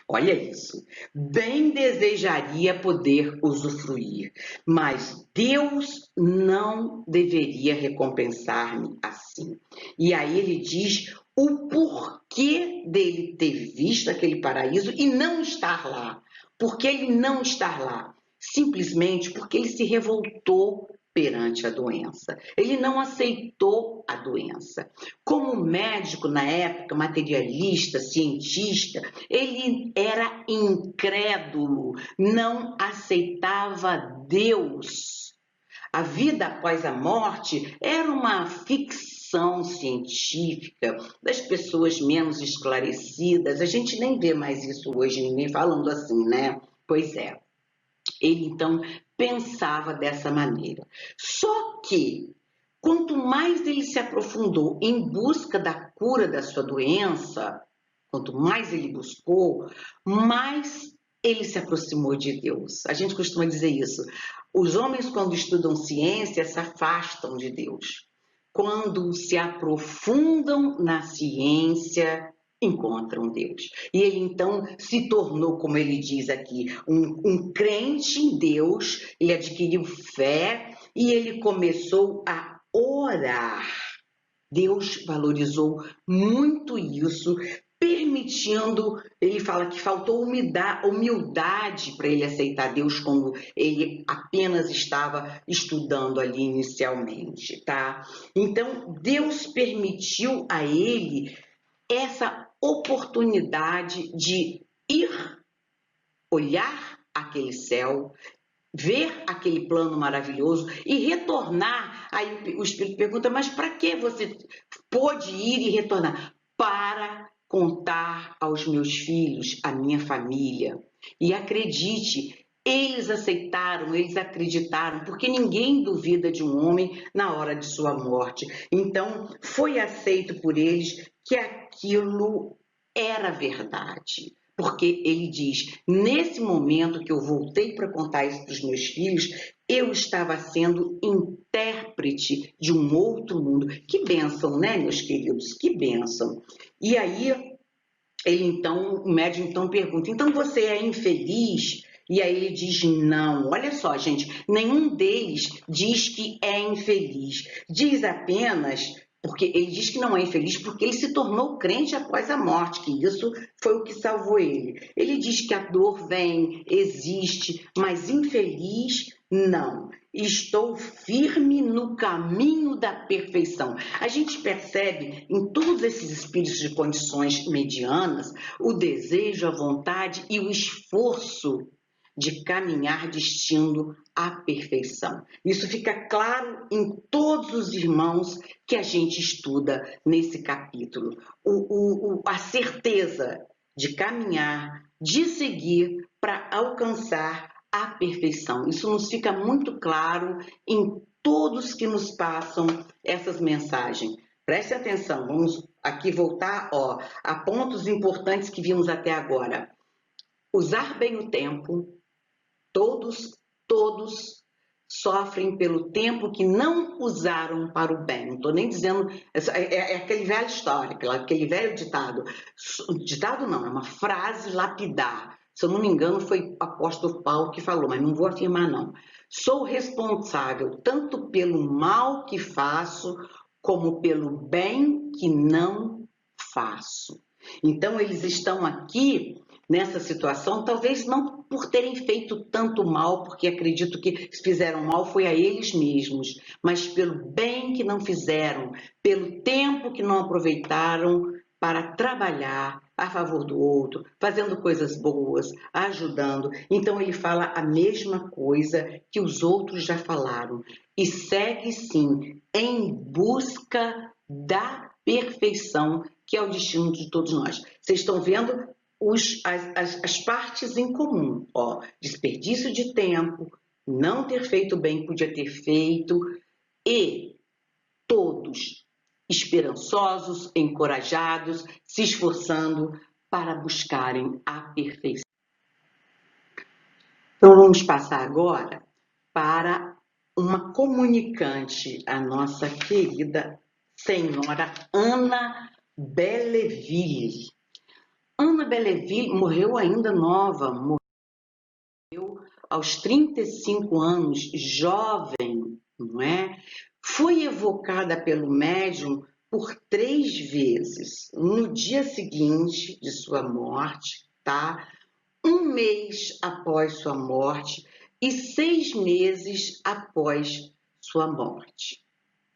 Olha isso. Bem desejaria poder usufruir, mas Deus não deveria recompensar-me assim. E aí ele diz o porquê dele ter visto aquele paraíso e não estar lá. Por que ele não estar lá? Simplesmente porque ele se revoltou perante a doença. Ele não aceitou a doença. Como médico na época, materialista, cientista, ele era incrédulo, não aceitava Deus. A vida após a morte era uma ficção científica das pessoas menos esclarecidas. A gente nem vê mais isso hoje, ninguém falando assim, né? Pois é. Ele então pensava dessa maneira. Só que quanto mais ele se aprofundou em busca da cura da sua doença, quanto mais ele buscou, mais ele se aproximou de Deus. A gente costuma dizer isso. Os homens, quando estudam ciência, se afastam de Deus. Quando se aprofundam na ciência, encontram Deus. E ele então se tornou, como ele diz aqui, um crente em Deus, ele adquiriu fé e ele começou a orar. Deus valorizou muito isso, permitindo, ele fala que faltou humildade para ele aceitar Deus quando ele apenas estava estudando ali inicialmente, tá? Então, Deus permitiu a ele essa oportunidade de ir olhar aquele céu, ver aquele plano maravilhoso e retornar. Aí o Espírito pergunta, mas para que você pôde ir e retornar? Para contar aos meus filhos, à minha família. E acredite, Eles aceitaram, eles acreditaram, porque ninguém duvida de um homem na hora de sua morte. Então, foi aceito por eles que aquilo era verdade. Porque ele diz: nesse momento que eu voltei para contar isso para os meus filhos, eu estava sendo intérprete de um outro mundo. Que bênção, né, meus queridos? Que bênção. E aí, o médium então pergunta: então você é infeliz? E aí ele diz: não. Olha só, gente, nenhum deles diz que é infeliz. Diz apenas, porque ele diz que não é infeliz porque ele se tornou crente após a morte, que isso foi o que salvou ele. Ele diz que a dor vem, existe, mas infeliz não. Estou firme no caminho da perfeição. A gente percebe em todos esses espíritos de condições medianas o desejo, a vontade e o esforço de caminhar destino à perfeição. Isso fica claro em todos os irmãos que a gente estuda nesse capítulo. A certeza de caminhar, de seguir para alcançar a perfeição. Isso nos fica muito claro em todos que nos passam essas mensagens. Preste atenção, vamos aqui voltar a pontos importantes que vimos até agora. Usar bem o tempo. Todos sofrem pelo tempo que não usaram para o bem. Não estou nem dizendo... É aquele velho história, aquele velho ditado. Ditado não, é uma frase lapidar. Se eu não me engano, foi o apóstolo Paulo que falou, mas não vou afirmar, não. Sou responsável tanto pelo mal que faço, como pelo bem que não faço. Então, eles estão aqui nessa situação, talvez não por terem feito tanto mal, porque acredito que se fizeram mal foi a eles mesmos, mas pelo bem que não fizeram, pelo tempo que não aproveitaram para trabalhar a favor do outro, fazendo coisas boas, ajudando. Então ele fala a mesma coisa que os outros já falaram e segue sim em busca da perfeição, que é o destino de todos nós. Vocês estão vendo as partes em comum, desperdício de tempo, não ter feito bem, podia ter feito, e todos esperançosos, encorajados, se esforçando para buscarem a perfeição. Então vamos passar agora para uma comunicante, a nossa querida senhora Ana Belleville. Ana Belleville morreu ainda nova, morreu aos 35 anos, jovem, não é? Foi evocada pelo médium por 3 vezes. No dia seguinte de sua morte, tá? 1 mês após sua morte e 6 meses após sua morte,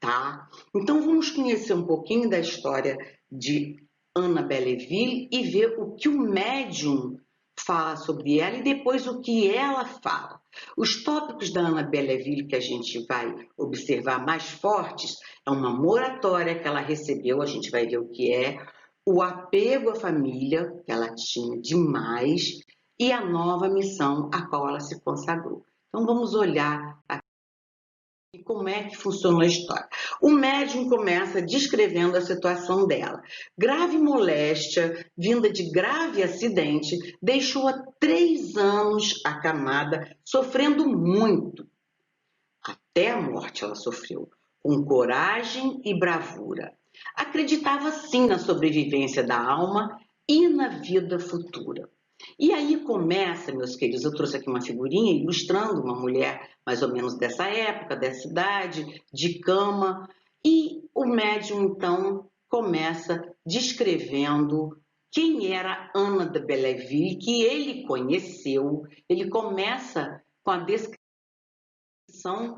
tá? Então vamos conhecer um pouquinho da história de Ana Belleville e ver o que o médium fala sobre ela e depois o que ela fala. Os tópicos da Ana Belleville que a gente vai observar mais fortes é uma moratória que ela recebeu, a gente vai ver o que é, o apego à família que ela tinha demais e a nova missão a qual ela se consagrou. Então vamos olhar aqui e como é que funcionou a história. O médium começa descrevendo a situação dela. Grave moléstia, vinda de grave acidente, deixou há 3 anos acamada, sofrendo muito. Até a morte ela sofreu, com coragem e bravura. Acreditava sim na sobrevivência da alma e na vida futura. E aí começa, meus queridos, eu trouxe aqui uma figurinha ilustrando uma mulher mais ou menos dessa época, dessa idade, de cama, e o médium então começa descrevendo quem era Ana de Belleville, que ele conheceu. Ele começa com a descrição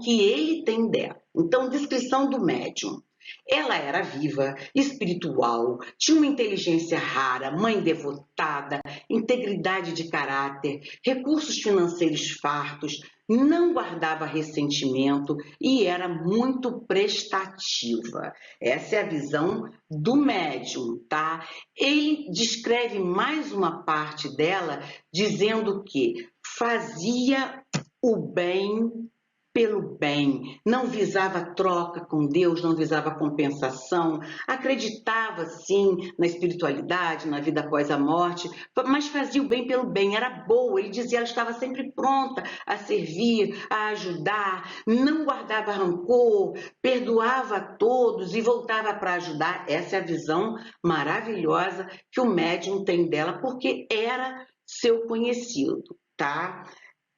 que ele tem dela. Então, descrição do médium. Ela era viva, espiritual, tinha uma inteligência rara, mãe devotada, integridade de caráter, recursos financeiros fartos, não guardava ressentimento e era muito prestativa. Essa é a visão do médium, tá? Ele descreve mais uma parte dela dizendo que fazia o bem pelo bem, não visava troca com Deus, não visava compensação, acreditava sim na espiritualidade, na vida após a morte, mas fazia o bem pelo bem, era boa, ele dizia, ela estava sempre pronta a servir, a ajudar, não guardava rancor, perdoava a todos e voltava para ajudar. Essa é a visão maravilhosa que o médium tem dela, porque era seu conhecido, tá?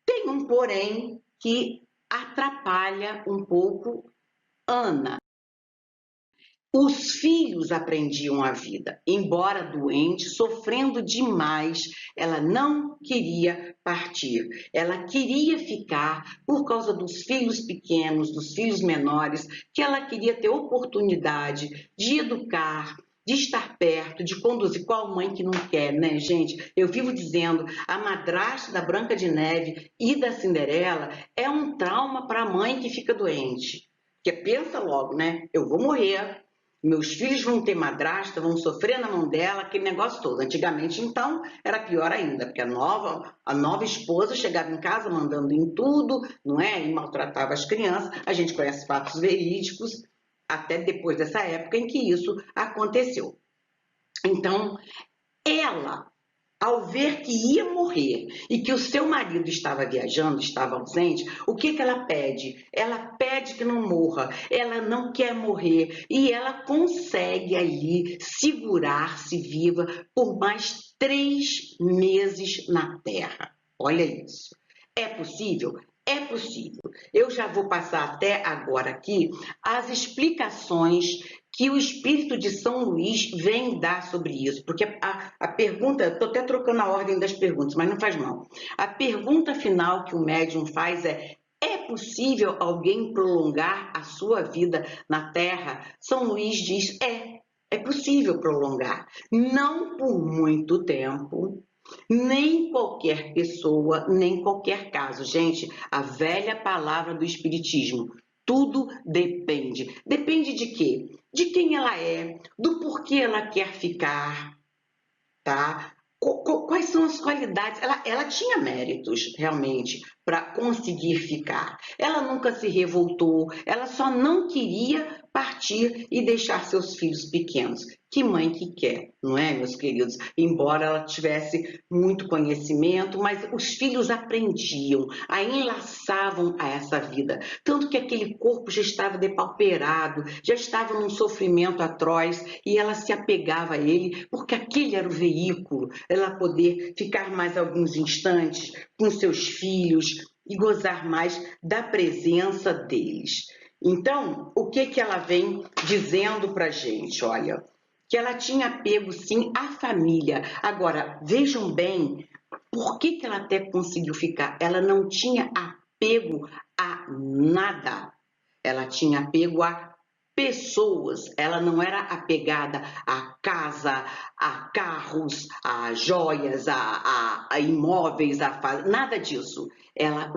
Tem um porém que atrapalha um pouco Ana. Os filhos aprendiam a vida, embora doente, sofrendo demais, ela não queria partir. Ela queria ficar por causa dos filhos pequenos, dos filhos menores, que ela queria ter oportunidade de educar, de estar perto, de conduzir. Qual mãe que não quer, né, gente? Eu vivo dizendo, a madrasta da Branca de Neve e da Cinderela é um trauma para a mãe que fica doente. Porque pensa logo, né? Eu vou morrer, meus filhos vão ter madrasta, vão sofrer na mão dela, aquele negócio todo. Antigamente, então, era pior ainda, porque a nova esposa chegava em casa mandando em tudo, não é? E maltratava as crianças. A gente conhece fatos verídicos, até depois dessa época em que isso aconteceu. Então, ela, ao ver que ia morrer e que o seu marido estava viajando, estava ausente, o que ela pede? Ela pede que não morra, ela não quer morrer e ela consegue ali segurar-se viva por mais 3 meses na Terra. Olha isso. É possível? É possível. Eu já vou passar até agora aqui as explicações que o espírito de São Luís vem dar sobre isso, porque a pergunta, estou até trocando a ordem das perguntas, mas não faz mal. A pergunta final que o médium faz é possível alguém prolongar a sua vida na Terra? São Luís diz, é possível prolongar, não por muito tempo, nem qualquer pessoa, nem qualquer caso. Gente, a velha palavra do espiritismo, tudo depende. Depende de quê? De quem ela é, do porquê ela quer ficar, tá? Quais são as qualidades? Ela tinha méritos, realmente, para conseguir ficar. Ela nunca se revoltou, ela só não queria partir e deixar seus filhos pequenos. Que mãe que quer, não é, meus queridos? Embora ela tivesse muito conhecimento, mas os filhos aprendiam, a enlaçavam a essa vida. Tanto que aquele corpo já estava depauperado, já estava num sofrimento atroz e ela se apegava a ele, porque aquele era o veículo, ela poder ficar mais alguns instantes com seus filhos e gozar mais da presença deles. Então, o que ela vem dizendo para a gente? Olha, que ela tinha apego, sim, à família. Agora, vejam bem, por que ela até conseguiu ficar? Ela não tinha apego a nada. Ela tinha apego a pessoas. Ela não era apegada a casa, a carros, a joias, a imóveis, nada disso.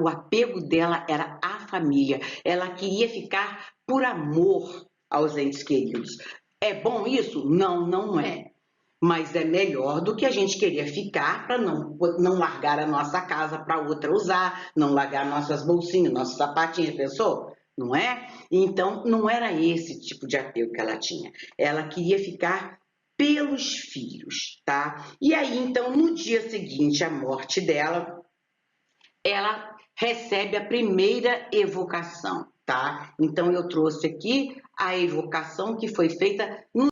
O apego dela era a família. Ela queria ficar por amor aos entes queridos. É bom isso? Não, não é. Mas é melhor do que a gente querer ficar para não largar a nossa casa para outra usar, não largar nossas bolsinhas, nossos sapatinhos, pensou? Não é? Então, não era esse tipo de apego que ela tinha. Ela queria ficar pelos filhos, tá? E aí, então, no dia seguinte à morte dela, ela recebe a primeira evocação, tá? Então, eu trouxe aqui a evocação que foi feita no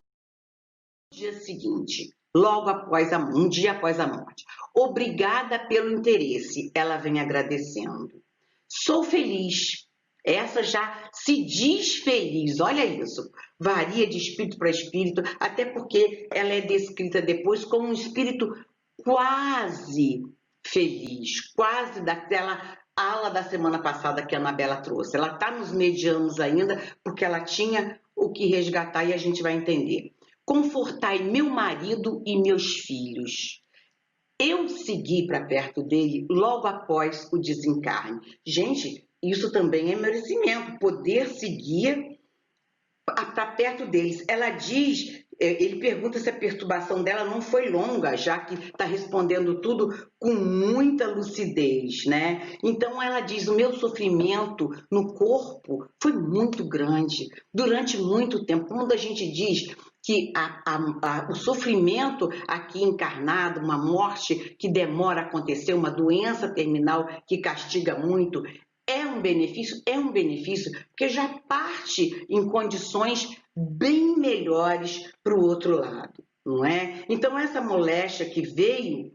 dia seguinte, logo após um dia após a morte. Obrigada pelo interesse, ela vem agradecendo. Sou feliz. Essa já se diz feliz, olha isso. Varia de espírito para espírito, até porque ela é descrita depois como um espírito quase feliz, quase daquela ala da semana passada que a Anabela trouxe. Ela está nos medianos ainda, porque ela tinha o que resgatar e a gente vai entender. Confortai meu marido e meus filhos. Eu segui para perto dele logo após o desencarne. Gente, isso também é merecimento, poder seguir para perto deles. Ela diz, ele pergunta se a perturbação dela não foi longa, já que está respondendo tudo com muita lucidez, né? Então ela diz, o meu sofrimento no corpo foi muito grande, durante muito tempo. Quando a gente diz que o sofrimento aqui encarnado, uma morte que demora a acontecer, uma doença terminal que castiga muito, é um benefício, porque já parte em condições bem melhores para o outro lado, não é? Então, essa moléstia que veio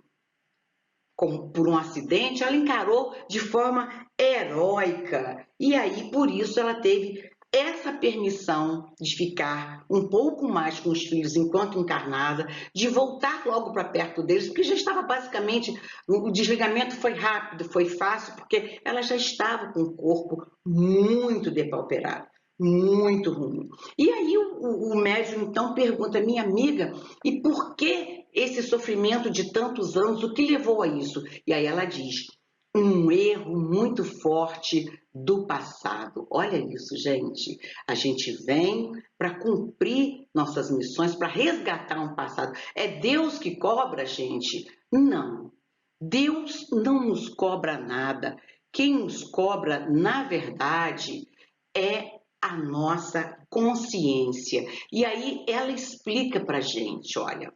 por um acidente, ela encarou de forma heróica, e aí, por isso, ela teve essa permissão de ficar um pouco mais com os filhos enquanto encarnada, de voltar logo para perto deles, porque já estava basicamente, o desligamento foi rápido, foi fácil, porque ela já estava com o corpo muito depauperado, muito ruim. E aí o médium então pergunta, minha amiga, e por que esse sofrimento de tantos anos, o que levou a isso? E aí ela diz, um erro muito forte do passado. Olha isso, gente. A gente vem para cumprir nossas missões, para resgatar um passado. É Deus que cobra a gente? Não. Deus não nos cobra nada. Quem nos cobra, na verdade, é a nossa consciência. E aí ela explica para a gente, olha,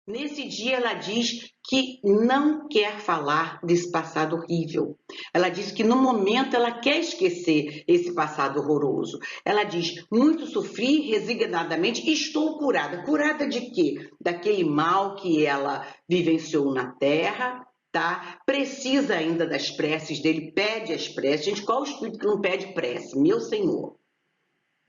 nesse dia ela diz que não quer falar desse passado horrível. Ela diz que no momento ela quer esquecer esse passado horroroso. Ela diz, muito sofri, resignadamente, estou curada. Curada de quê? Daquele mal que ela vivenciou na Terra, tá? Precisa ainda das preces dele, pede as preces. Gente, qual o espírito que não pede prece? Meu Senhor.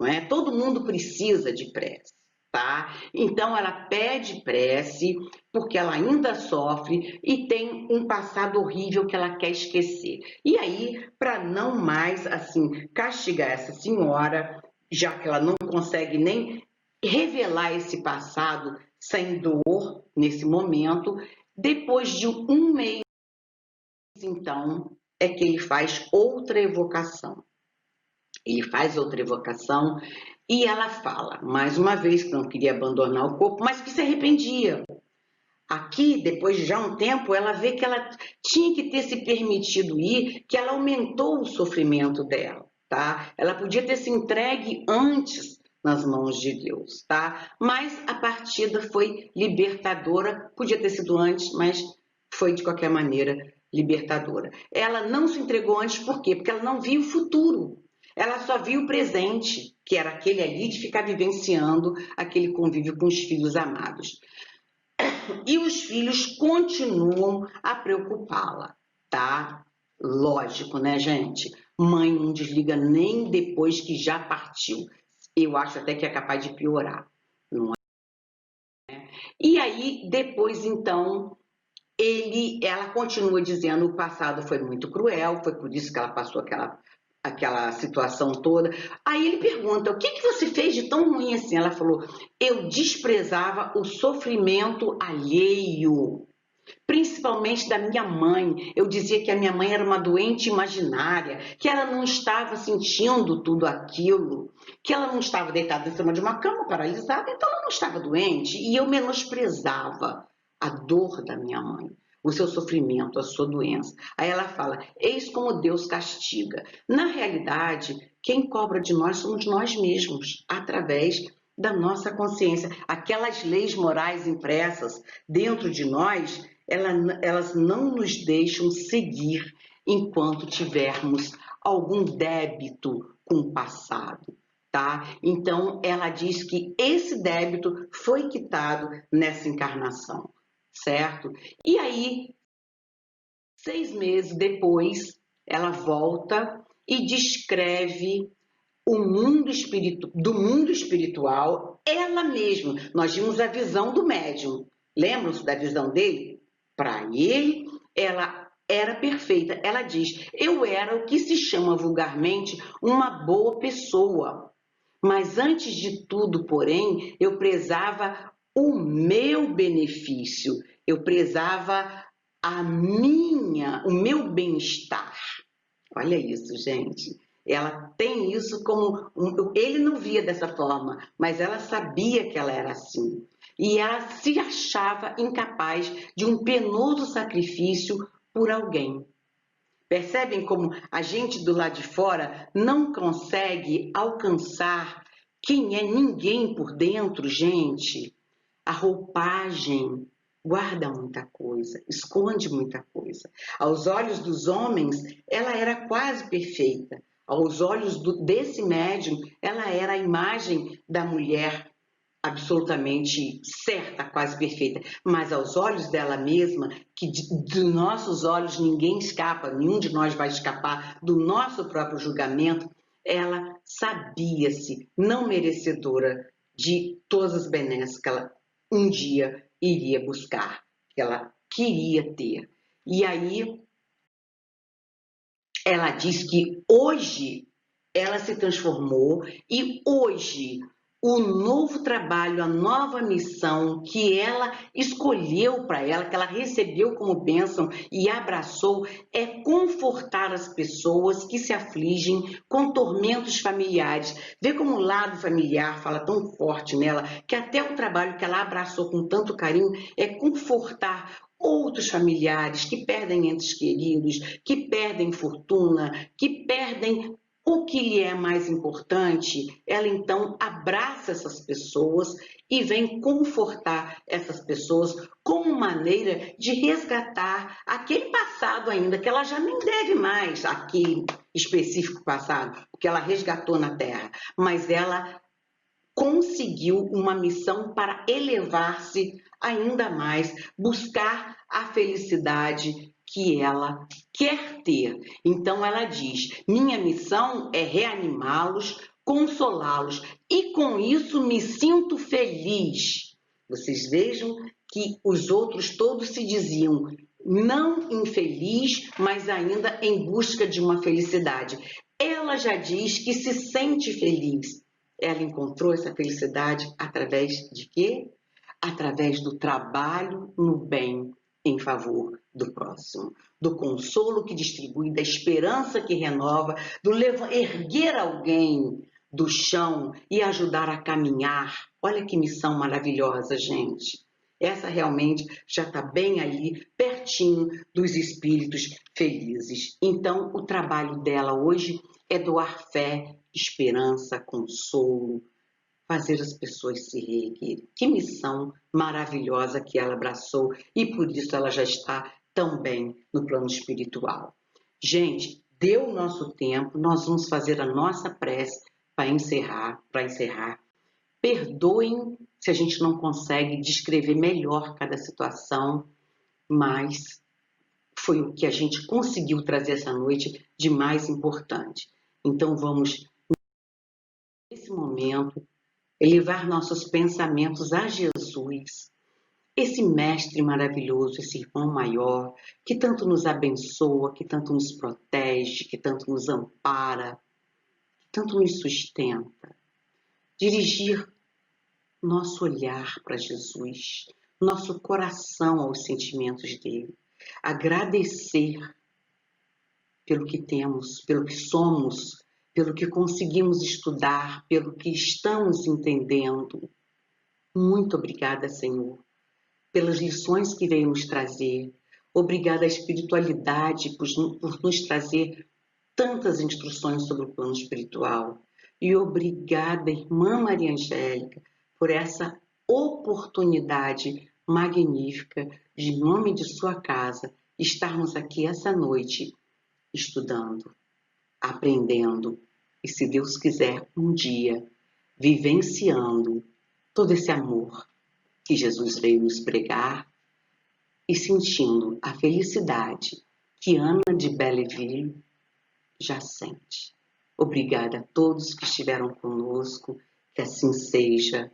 Não é? Todo mundo precisa de prece, tá? Então ela pede prece porque ela ainda sofre e tem um passado horrível que ela quer esquecer. E aí, para não mais assim castigar essa senhora, já que ela não consegue nem revelar esse passado sem dor nesse momento, depois de um mês, então, é que ele faz outra evocação. Ele faz outra evocação e ela fala, mais uma vez, que não queria abandonar o corpo, mas que se arrependia. Aqui, depois de já um tempo, ela vê que ela tinha que ter se permitido ir, que ela aumentou o sofrimento dela, tá? Ela podia ter se entregue antes nas mãos de Deus, tá? Mas a partida foi libertadora, podia ter sido antes, mas foi de qualquer maneira libertadora. Ela não se entregou antes, por quê? Porque ela não viu o futuro. Ela só viu o presente, que era aquele ali de ficar vivenciando aquele convívio com os filhos amados. E os filhos continuam a preocupá-la, tá? Lógico, né, gente? Mãe não desliga nem depois que já partiu. Eu acho até que é capaz de piorar, não é? E aí, depois, então, ela continua dizendo o passado foi muito cruel, foi por isso que ela passou aquela situação toda. Aí ele pergunta, o que você fez de tão ruim assim? Ela falou, eu desprezava o sofrimento alheio, principalmente da minha mãe. Eu dizia que a minha mãe era uma doente imaginária, que ela não estava sentindo tudo aquilo, que ela não estava deitada em cima de uma cama paralisada, então ela não estava doente. E eu menosprezava a dor da minha mãe, o seu sofrimento, a sua doença. Aí ela fala, eis como Deus castiga. Na realidade, quem cobra de nós somos nós mesmos, através da nossa consciência. Aquelas leis morais impressas dentro de nós, elas não nos deixam seguir enquanto tivermos algum débito com o passado, tá? Então, ela diz que esse débito foi quitado nessa encarnação, certo? E aí, 6 meses depois, ela volta e descreve do mundo espiritual, ela mesma. Nós vimos a visão do médium. Lembram-se da visão dele? Para ele, ela era perfeita. Ela diz: eu era o que se chama vulgarmente uma boa pessoa. Mas antes de tudo, porém, eu prezava o meu benefício, eu prezava o meu bem-estar. Olha isso, gente. Ela tem isso como... Ele não via dessa forma, mas ela sabia que ela era assim. E ela se achava incapaz de um penoso sacrifício por alguém. Percebem como a gente do lado de fora não consegue alcançar quem é ninguém por dentro, gente? A roupagem guarda muita coisa, esconde muita coisa. Aos olhos dos homens, ela era quase perfeita. Aos olhos desse médium, ela era a imagem da mulher absolutamente certa, quase perfeita, mas aos olhos dela mesma, que dos nossos olhos ninguém escapa, nenhum de nós vai escapar do nosso próprio julgamento, ela sabia-se não merecedora de todas as benesses que ela um dia iria buscar, que ela queria ter. E aí ela diz que hoje ela se transformou e hoje o novo trabalho, a nova missão que ela escolheu para ela, que ela recebeu como bênção e abraçou, é confortar as pessoas que se afligem com tormentos familiares. Vê como o lado familiar fala tão forte nela, que até o trabalho que ela abraçou com tanto carinho é confortar outros familiares que perdem entes queridos, que perdem fortuna, que perdem o que lhe é mais importante. Ela então abraça essas pessoas e vem confortar essas pessoas como maneira de resgatar aquele passado ainda, que ela já nem deve mais, aquele específico passado, que ela resgatou na Terra, mas ela conseguiu uma missão para elevar-se ainda mais, buscar a felicidade que ela quer ter. Então ela diz: minha missão é reanimá-los, consolá-los e com isso me sinto feliz. Vocês vejam que os outros todos se diziam não infeliz, mas ainda em busca de uma felicidade. Ela já diz que se sente feliz. Ela encontrou essa felicidade através de quê? Através do trabalho no bem em favor do próximo, do consolo que distribui, da esperança que renova, do erguer alguém do chão e ajudar a caminhar. Olha que missão maravilhosa, gente. Essa realmente já está bem ali, pertinho dos espíritos felizes. Então, o trabalho dela hoje é doar fé, esperança, consolo, fazer as pessoas se reerguerem. Que missão maravilhosa que ela abraçou e por isso ela já está tão bem no plano espiritual. Gente, deu o nosso tempo, nós vamos fazer a nossa prece para encerrar. Perdoem se a gente não consegue descrever melhor cada situação, mas foi o que a gente conseguiu trazer essa noite de mais importante. Então vamos, nesse momento, elevar nossos pensamentos a Jesus, esse mestre maravilhoso, esse irmão maior, que tanto nos abençoa, que tanto nos protege, que tanto nos ampara, que tanto nos sustenta. Dirigir nosso olhar para Jesus, nosso coração aos sentimentos dele, agradecer pelo que temos, pelo que somos, pelo que conseguimos estudar, pelo que estamos entendendo. Muito obrigada, Senhor, pelas lições que veio nos trazer. Obrigada à espiritualidade por nos trazer tantas instruções sobre o plano espiritual. E obrigada, Irmã Maria Angélica, por essa oportunidade magnífica de, em nome de sua casa, estarmos aqui essa noite estudando, aprendendo e, se Deus quiser, um dia vivenciando todo esse amor que Jesus veio nos pregar e sentindo a felicidade que Ana de Belleville já sente. Obrigada a todos que estiveram conosco, que assim seja.